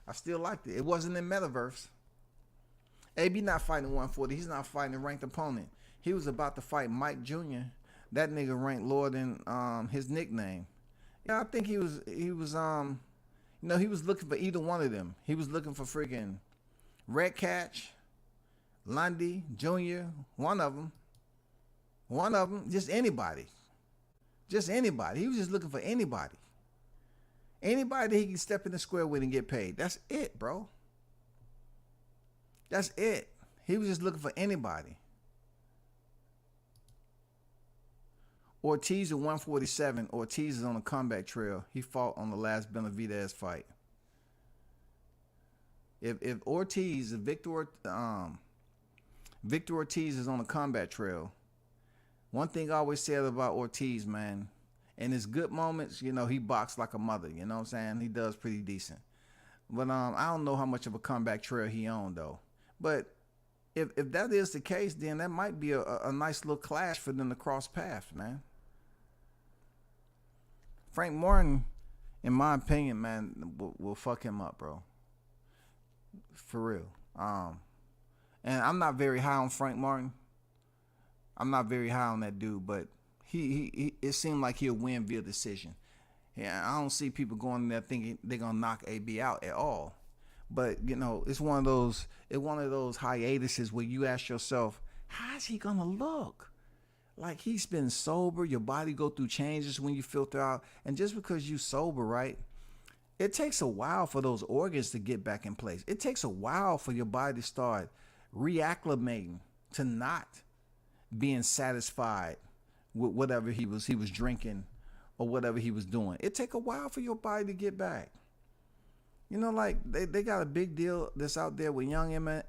I still liked it. It wasn't in Metaverse. AB not fighting 140. He's not fighting a ranked opponent. He was about to fight Mike Jr. That nigga ranked lower than his nickname. Yeah, I think he was he was looking for either one of them. He was looking for freaking Red Catch, Lundy, Jr., one of them. One of them, just anybody. Just anybody. He was just looking for anybody. Anybody that he can step in the square with and get paid. That's it, bro. That's it. He was just looking for anybody. Ortiz at 147. Ortiz is on a comeback trail. He fought on the last Benavidez fight. If Victor Ortiz is on a combat trail, one thing I always said about Ortiz, man, in his good moments, you know, he boxed like a mother, you know what I'm saying? He does pretty decent. But I don't know how much of a comeback trail he on, though. But if that is the case, then that might be a nice little clash for them to cross paths, man. Frank Martin, in my opinion, man, will fuck him up, bro. For real. And I'm not very high on Frank Martin. I'm not very high on that dude, but he it seemed like he'll win via decision. Yeah, I don't see people going in there thinking they're gonna knock AB out at all. But you know, it's one of those hiatuses where you ask yourself, how's he gonna look? Like, he's been sober, your body go through changes when you filter out, and just because you sober, right? It takes a while for those organs to get back in place. It takes a while for your body to start reacclimating to not being satisfied with whatever he was drinking or whatever he was doing. It take a while for your body to get back. You know, like they got a big deal that's out there with Young M.A.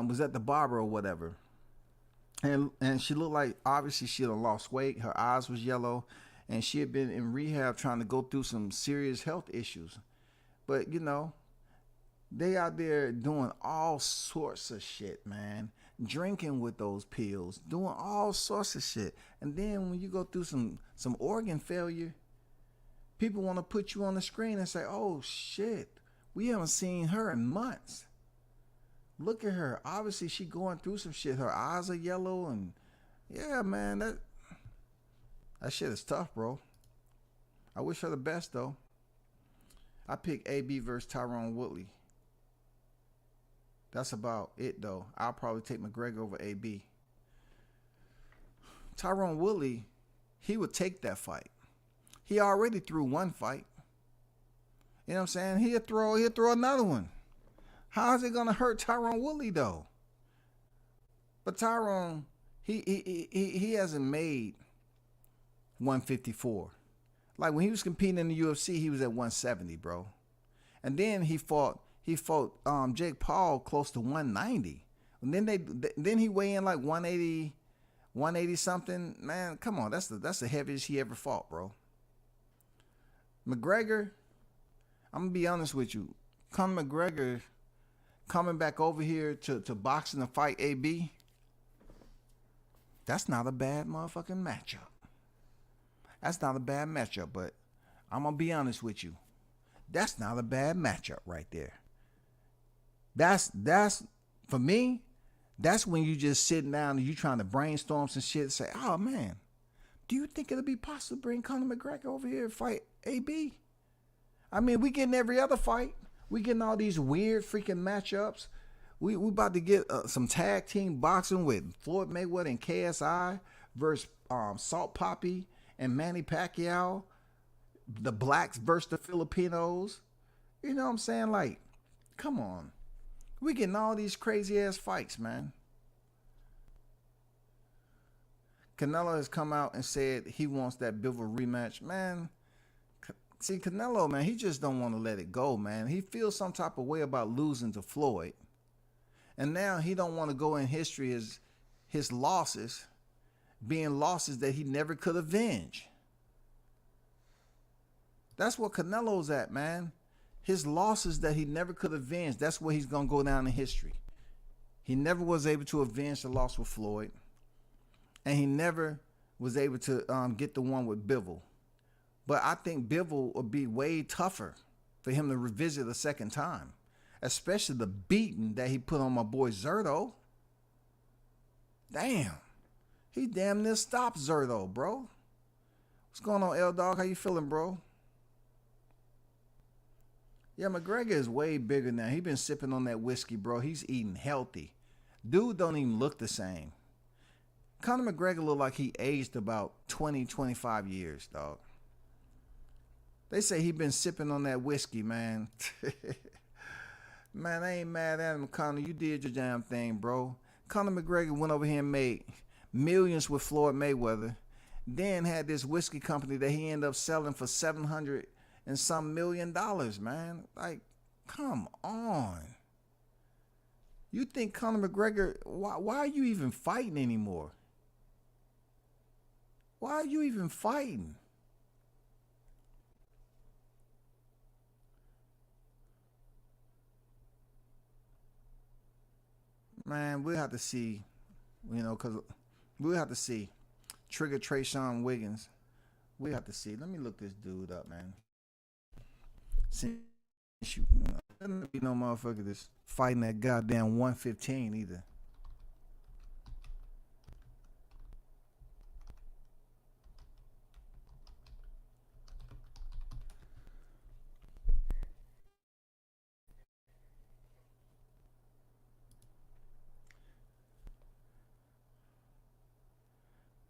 Was at the barber or whatever. And she looked like, obviously she had lost weight. Her eyes was yellow, and she had been in rehab trying to go through some serious health issues. But you know, they out there doing all sorts of shit, man. Drinking with those pills, doing all sorts of shit. And then when you go through some organ failure, people want to put you on the screen and say, oh shit, we haven't seen her in months. Look at her. Obviously, she going through some shit. Her eyes are yellow, and yeah, man, that shit is tough, bro. I wish her the best, though. I picked AB versus Tyron Woodley. That's about it, though. I'll probably take McGregor over AB. Tyron Woodley, he would take that fight. He already threw one fight. You know what I'm saying? He'll throw another one. How is it gonna hurt Tyron Woodley though? But Tyron, he hasn't made 154. Like when he was competing in the UFC, he was at 170, bro. And then he fought Jake Paul close to 190. And then he weighed in like 180 something. Man, come on, that's the heaviest he ever fought, bro. McGregor, I'm gonna be honest with you. Conor McGregor coming back over here to boxing and fight AB, that's not a bad motherfucking matchup. That's not a bad matchup, but I'm going to be honest with you. That's not a bad matchup right there. That's for me, that's when you just sitting down and you trying to brainstorm some shit and say, oh man, do you think it'll be possible to bring Conor McGregor over here and fight AB? I mean, we getting every other fight. We getting all these weird freaking matchups. We about to get some tag team boxing with Floyd Mayweather and KSI versus Salt Papi and Manny Pacquiao. The blacks versus the Filipinos. You know what I'm saying? Like, come on. We getting all these crazy ass fights, man. Canelo has come out and said he wants that Bivol rematch. Man, see, Canelo, man, he just don't want to let it go, man. He feels some type of way about losing to Floyd. And now he don't want to go in history as his losses being losses that he never could avenge. That's what Canelo's at, man. His losses that he never could avenge, that's where he's going to go down in history. He never was able to avenge the loss with Floyd. And he never was able to get the one with Bivol. But I think Bivol would be way tougher for him to revisit a second time. Especially the beating that he put on my boy Zerto. Damn. He damn near stopped Zerto, bro. What's going on, L-Dog? How you feeling, bro? Yeah, McGregor is way bigger now. He been sipping on that whiskey, bro. He's eating healthy. Dude don't even look the same. Conor McGregor look like he aged about 20, 25 years, dog. They say he been sipping on that whiskey, man. Man, I ain't mad at him, Conor. You did your damn thing, bro. Conor McGregor went over here and made millions with Floyd Mayweather. Then had this whiskey company that he ended up selling for $700 and some million, man. Like, come on. You think Conor McGregor, why are you even fighting anymore? Why are you even fighting? Man, we'll have to see, because we'll have to see. Trigger Trayshawn Wiggins. We have to see. Let me look this dude up, man. Since you, doesn't be no motherfucker that's fighting that goddamn 115 either.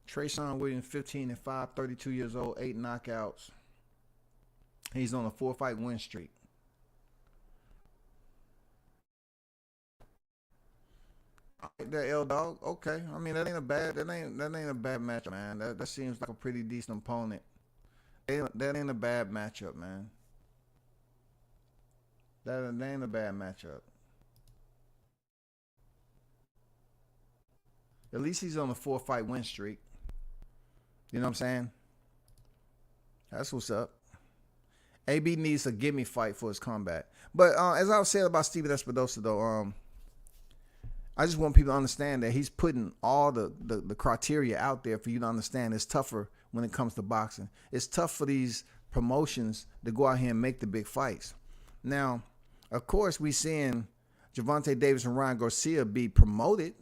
Trayshawn Williams, 15-5, 32 years old, 8 knockouts. He's on a 4-fight win streak. That L Dog, okay. I mean, that ain't a bad matchup, man. That seems like a pretty decent opponent. That ain't a bad matchup, man. That ain't a bad matchup. At least he's on a 4-fight win streak. You know what I'm saying? That's what's up. AB needs a gimme fight for his comeback. But as I was saying about Steven Espinosa, though, I just want people to understand that he's putting all the criteria out there for you to understand. It's tougher when it comes to boxing. It's tough for these promotions to go out here and make the big fights. Now, of course, we seeing Gervonta Davis and Ryan Garcia be promoted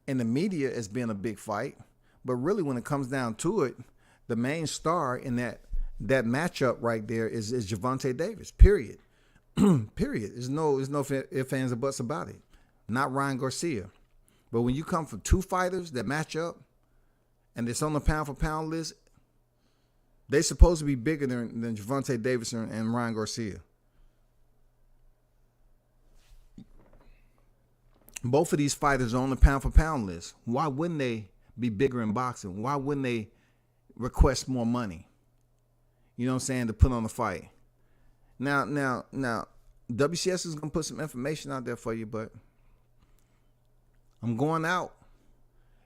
in the media as being a big fight. But really, when it comes down to it, the main star in that matchup right there is Gervonta Davis, period. Period. There's no ifs, ands, or buts about it. Not Ryan Garcia. But when you come from two fighters that match up and it's on the pound-for-pound list, they're supposed to be bigger than Gervonta Davis and Ryan Garcia. Both of these fighters are on the pound-for-pound list. Why wouldn't they be bigger in boxing? Why wouldn't they request more money? You know what I'm saying? To put on the fight. Now, WCS is going to put some information out there for you, but I'm going out.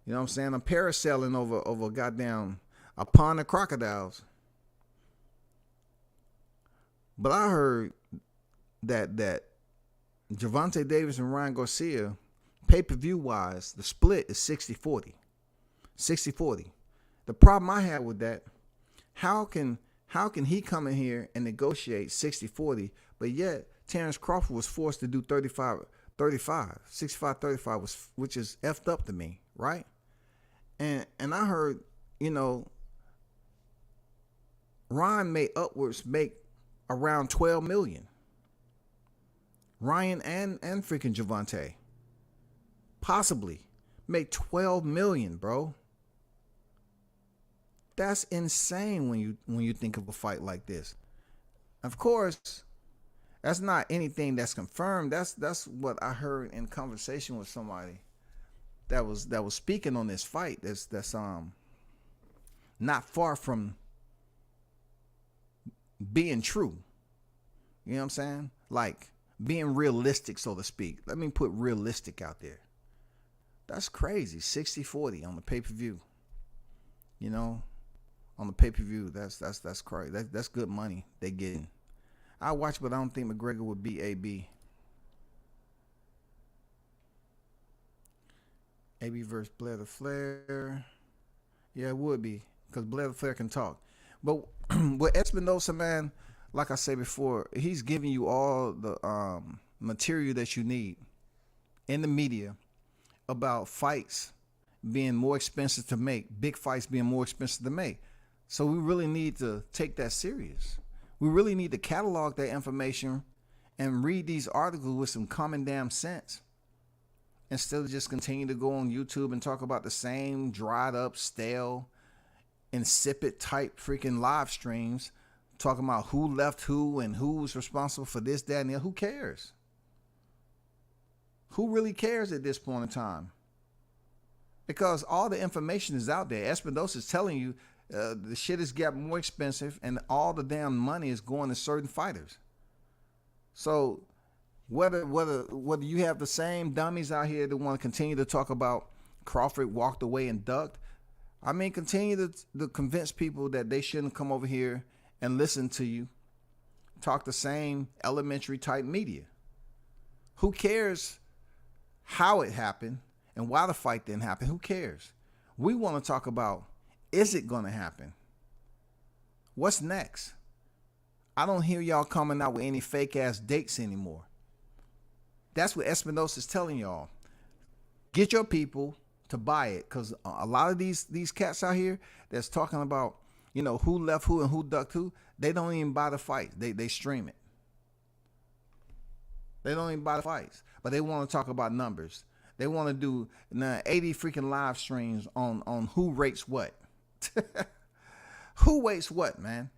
You know what I'm saying? I'm parasailing over goddamn a pond of crocodiles. But I heard that Gervonta Davis and Ryan Garcia, pay-per-view wise, the split is 60-40. 60-40. The problem I have with that, how can he come in here and negotiate 60-40, but yet Terrence Crawford was forced to do 35-35, 65-35, which is effed up to me, right? And I heard, Ryan make around $12 million. Ryan and freaking Gervonta possibly make $12 million, bro. That's insane when you think of a fight like this. Of course, that's not anything that's confirmed. That's what I heard in conversation with somebody that was speaking on this fight. That's not far from being true. You know what I'm saying? Like being realistic, so to speak. Let me put realistic out there. That's crazy. 60-40 on the pay-per-view. On the pay-per-view, that's crazy. That's good money they getting. I watch, but I don't think McGregor would beat AB. AB versus Blair the Flair. Yeah, it would be, because Blair the Flair can talk. But with Espinosa, man, like I said before, he's giving you all the material that you need in the media about fights being more expensive to make, big fights being more expensive to make. So we really need to take that serious. We really need to catalog that information and read these articles with some common damn sense, instead of just continue to go on YouTube and talk about the same dried up, stale, insipid type freaking live streams, talking about who left who and who's responsible for this, that, and the other. Who cares? Who really cares at this point in time? Because all the information is out there. Espinosa is telling you the shit has got more expensive and all the damn money is going to certain fighters. So whether you have the same dummies out here that want to continue to talk about Crawford walked away and ducked, I mean, continue to convince people that they shouldn't come over here and listen to you talk the same elementary type media. Who cares how it happened and why the fight didn't happen. Who cares? We want to talk about, is it going to happen? What's next? I don't hear y'all coming out with any fake ass dates anymore. That's what Espinosa's telling y'all. Get your people to buy it, because a lot of these cats out here that's talking about, you know, who left who and who ducked who, they don't even buy the fight. They stream it. They don't even buy the fights, but they want to talk about numbers. They want to do 80 freaking live streams on who rates what. Who rates what, man?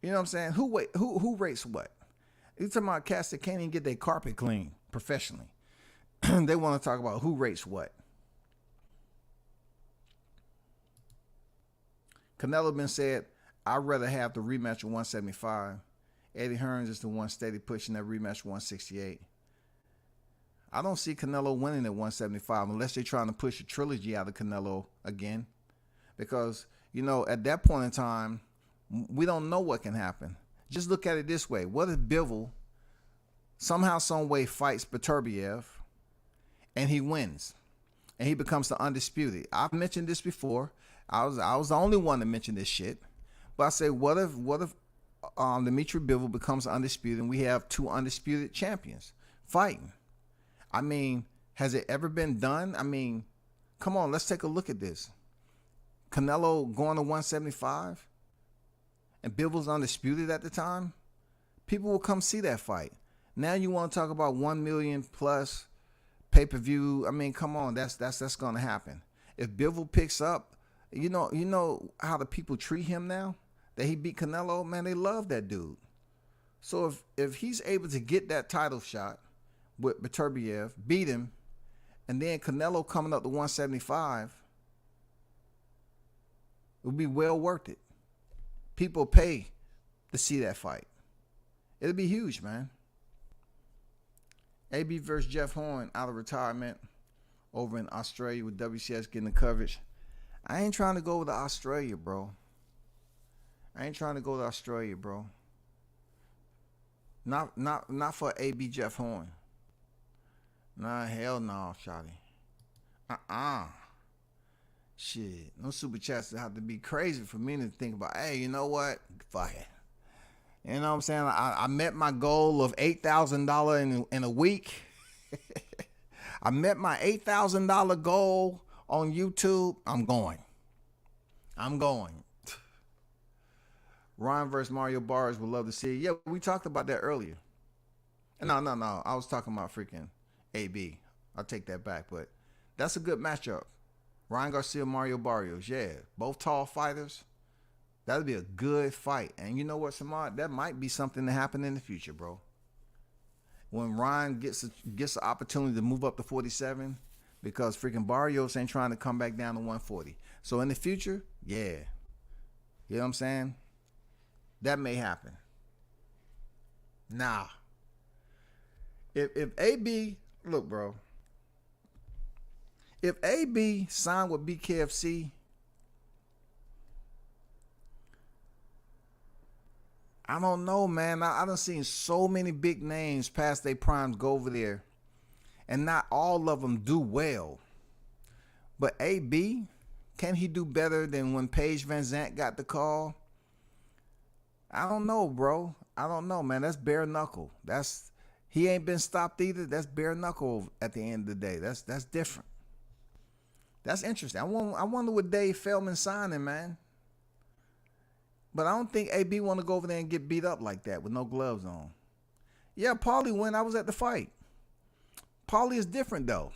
You know what I'm saying? Who rates what? You talking about cats that can't even get their carpet clean professionally. They want to talk about who rates what. Canelo been said, I'd rather have the rematch of 175. Eddie Hearns is the one steady pushing that rematch 168. I don't see Canelo winning at 175 unless they're trying to push a trilogy out of Canelo again. Because, you know, at that point in time, we don't know what can happen. Just look at it this way. What if Bivol somehow, some way fights Beterbiev and he wins and he becomes the undisputed? I've mentioned this before. I was the only one to mention this shit. But I say, what if Dimitri Bivol becomes undisputed and we have two undisputed champions fighting? I mean, has it ever been done? I mean, come on, let's take a look at this. Canelo going to 175 and Bivol's undisputed at the time. People will come see that fight. Now you want to talk about 1 million plus pay-per-view. I mean, come on, that's going to happen. If Bivol picks up, you know how the people treat him now? That he beat Canelo, man, they love that dude. So if he's able to get that title shot with Beterbiev, beat him, and then Canelo coming up to 175, it would be well worth it. People pay to see that fight. It'll be huge, man. AB versus Jeff Horn out of retirement over in Australia with WCS getting the coverage. I ain't trying to go to Australia, bro. Not for AB Jeff Horn. Nah, hell no, shawty. Shit. No super chats have to be crazy for me to think about, hey, you know what? Fuck it. You know what I'm saying? I met my goal of $8,000 in a week. I met my $8,000 goal on YouTube. I'm going. Ryan versus Mario Barnes would love to see. Yeah, we talked about that earlier. No. I was talking about freaking AB. I'll take that back, but that's a good matchup. Ryan Garcia, Mario Barrios. Yeah, both tall fighters. That'll be a good fight. And you know what, Samad? That might be something to happen in the future, bro. When Ryan gets the opportunity to move up to 47, because freaking Barrios ain't trying to come back down to 140. So in the future, yeah. You know what I'm saying? That may happen. Nah. If AB, look, bro. If AB signed with BKFC, I don't know, man. I done seen so many big names past their primes go over there, and not all of them do well. But AB, can he do better than when Paige Van Zandt got the call? I don't know, bro. I don't know, man. That's bare knuckle. He ain't been stopped either. That's bare knuckle at the end of the day. That's different. That's interesting. I wonder what Dave Feldman signing, man. But I don't think AB want to go over there and get beat up like that with no gloves on. Yeah, Paulie went. I was at the fight. Paulie is different though.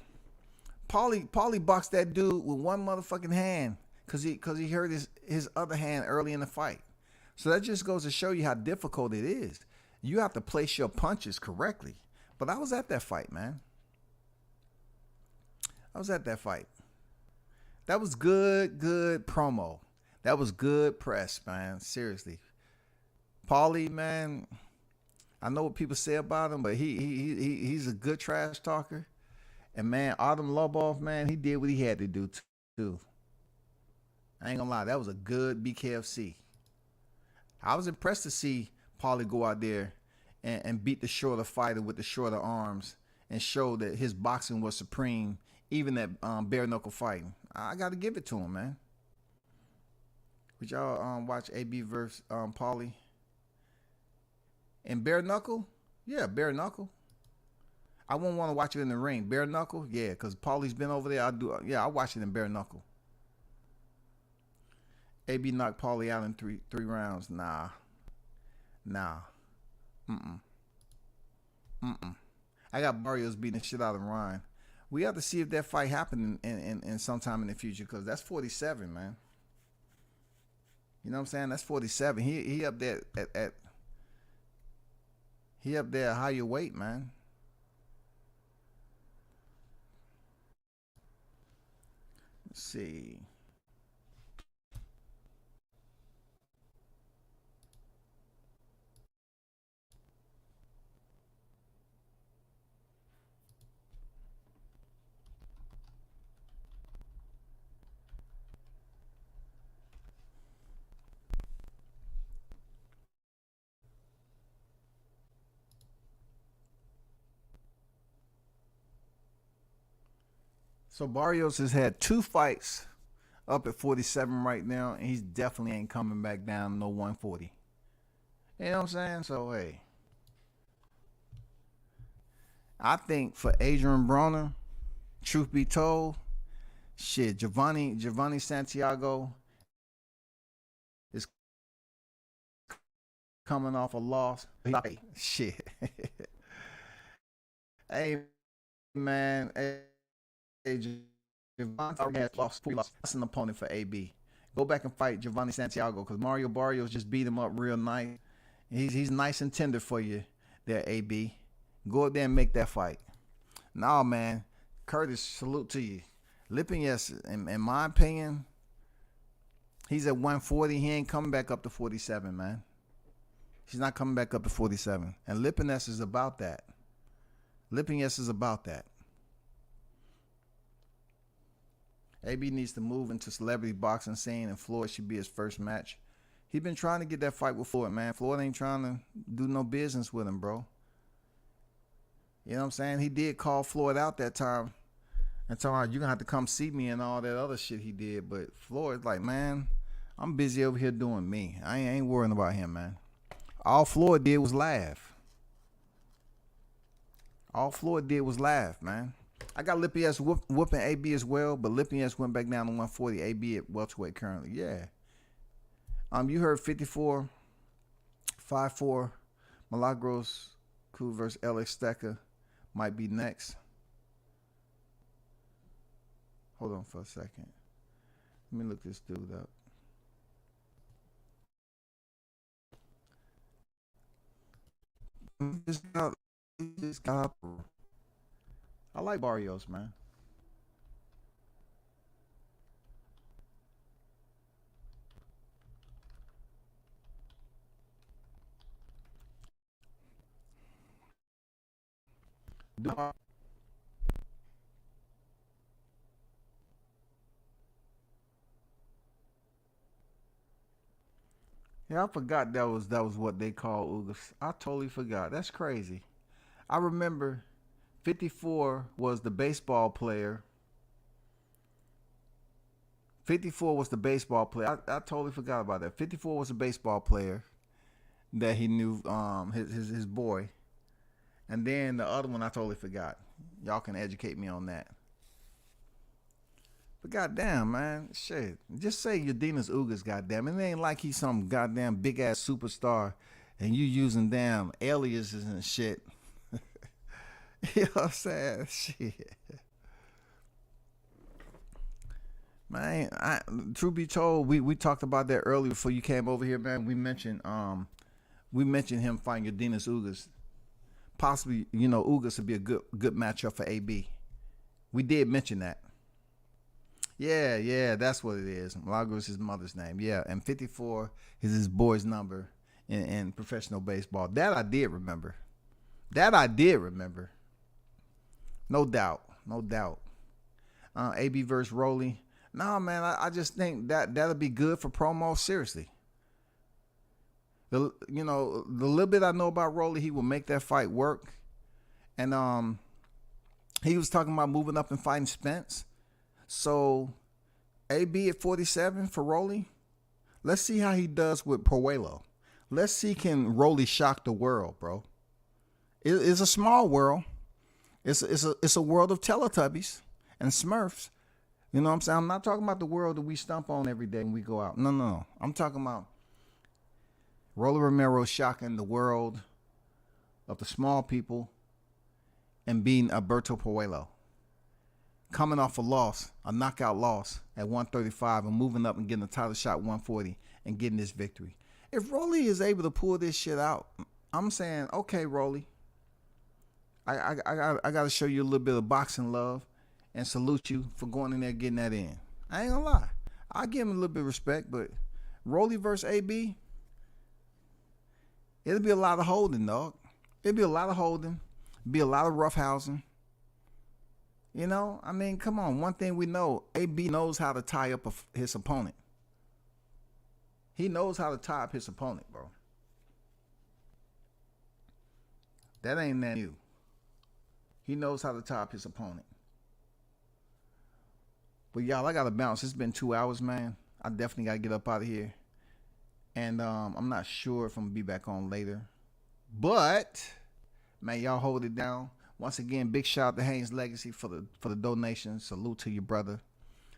Paulie boxed that dude with one motherfucking hand because he hurt his other hand early in the fight. So that just goes to show you how difficult it is. You have to place your punches correctly. But I was at that fight, man. I was at that fight. That was good promo. That was good press, man. Seriously. Paulie, man, I know what people say about him, but he's a good trash talker. And, man, Artem Lobov, man, he did what he had to do, too. I ain't gonna lie. That was a good BKFC. I was impressed to see Paulie go out there and beat the shorter fighter with the shorter arms and show that his boxing was supreme, even at bare knuckle fighting. I got to give it to him, man. Would y'all watch AB versus Paulie? And bare knuckle? Yeah, bare knuckle. I wouldn't want to watch it in the ring. Bare knuckle? Yeah, because Paulie's been over there. I'll watch it in bare knuckle. AB knocked Paulie out in three rounds. Nah. I got Barrios beating the shit out of Ryan. We have to see if that fight happened in sometime in the future, because that's 47, man. You know what I'm saying? That's 47. He up there he up there at higher weight, man. Let's see. So Barrios has had 2 fights up at 47 right now, and he's definitely ain't coming back down no 140. You know what I'm saying? So, hey. I think for Adrian Broner, truth be told, shit, Giovanni Santiago is coming off a loss. Shit. Hey, man. Giovanni has lost. That's an opponent for AB. Go back and fight Giovanni Santiago, because Mario Barrios just beat him up real nice. He's nice and tender for you there, AB. Go up there and make that fight. Nah, man. Curtis, salute to you. Lipinets, in my opinion, he's at 140. He ain't coming back up to 47, man. He's not coming back up to 47. And Lipinets is about that. Lipinets is about that. AB needs to move into celebrity boxing scene, and Floyd should be his first match. He been trying to get that fight with Floyd, man. Floyd ain't trying to do no business with him, bro. You know what I'm saying? He did call Floyd out that time and tell him, you're going to have to come see me and all that other shit he did. But Floyd's like, man, I'm busy over here doing me. I ain't worrying about him, man. All Floyd did was laugh. All Floyd did was laugh, man. I got Lipinets whooping AB as well, but Lipinets went back down to 140. AB at welterweight currently. Yeah. You heard 54, 5-4, Milagros Cruz versus Alex Stecker might be next. Hold on for a second. Let me look this dude up. I like Barrios, man. Yeah, I forgot that was what they call Ugas. I totally forgot. That's crazy. I remember 54 was the baseball player. 54 was the baseball player. I totally forgot about that. 54 was a baseball player that he knew, his boy. And then the other one I totally forgot. Y'all can educate me on that. But goddamn, man, shit. Just say Yordenis Ugas, goddamn. It ain't like he's some goddamn big ass superstar and you using damn aliases and shit. You know what I'm saying? Shit. Man, truth be told, we talked about that earlier before you came over here, man. We mentioned him fighting Yordenis Ugas. Possibly, you know, Ugas would be a good matchup for AB. We did mention that. Yeah, that's what it is. Milagros is his mother's name. Yeah, and 54 is his boy's number in professional baseball. That I did remember. No doubt. AB versus Rolly. Nah, man, I just think that'll be good for promo. Seriously. The little bit I know about Rolly, he will make that fight work. And He was talking about moving up and fighting Spence. So AB at 47 for Rolly. Let's see how he does with Puello. Let's see, can Rolly shock the world, bro? It's a small world. It's a world of Teletubbies and Smurfs. You know what I'm saying? I'm not talking about the world that we stomp on every day when we go out. No. I'm talking about Rolly Romero shocking the world of the small people and beating Alberto Puello. Coming off a knockout loss at 135 and moving up and getting a title shot 140 and getting this victory. If Rolly is able to pull this shit out, I'm saying, okay, Rolly, I got to show you a little bit of boxing love and salute you for going in there getting that in. I ain't gonna lie. I'll give him a little bit of respect, but Rolly versus AB, it'll be a lot of holding, dog. It'll be a lot of holding, be a lot of roughhousing. You know, I mean, come on. One thing we know, AB knows how to tie up his opponent. He knows how to tie up his opponent, bro. That ain't that new. He knows how to tie up his opponent. But y'all, I gotta bounce. It's been 2 hours, man. I definitely gotta get up out of here. And I'm not sure if I'm gonna be back on later. But man, y'all hold it down. Once again, big shout out to Haynes Legacy for the donation. Salute to your brother.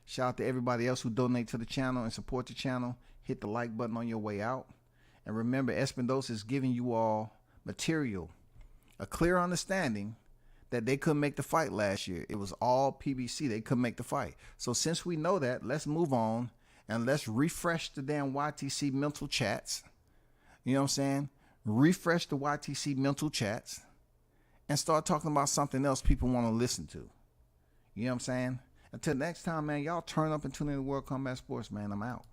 Shout out to everybody else who donate to the channel and support the channel. Hit the like button on your way out. And remember, Espindosa is giving you all material, a clear understanding that they couldn't make the fight last year. It was all PBC. They couldn't make the fight. So since we know that, let's move on and let's refresh the damn YTC mental chats. You know what I'm saying? Refresh the YTC mental chats and start talking about something else people want to listen to. You know what I'm saying? Until next time, man, y'all turn up and tune in to World Combat Sports, man. I'm out.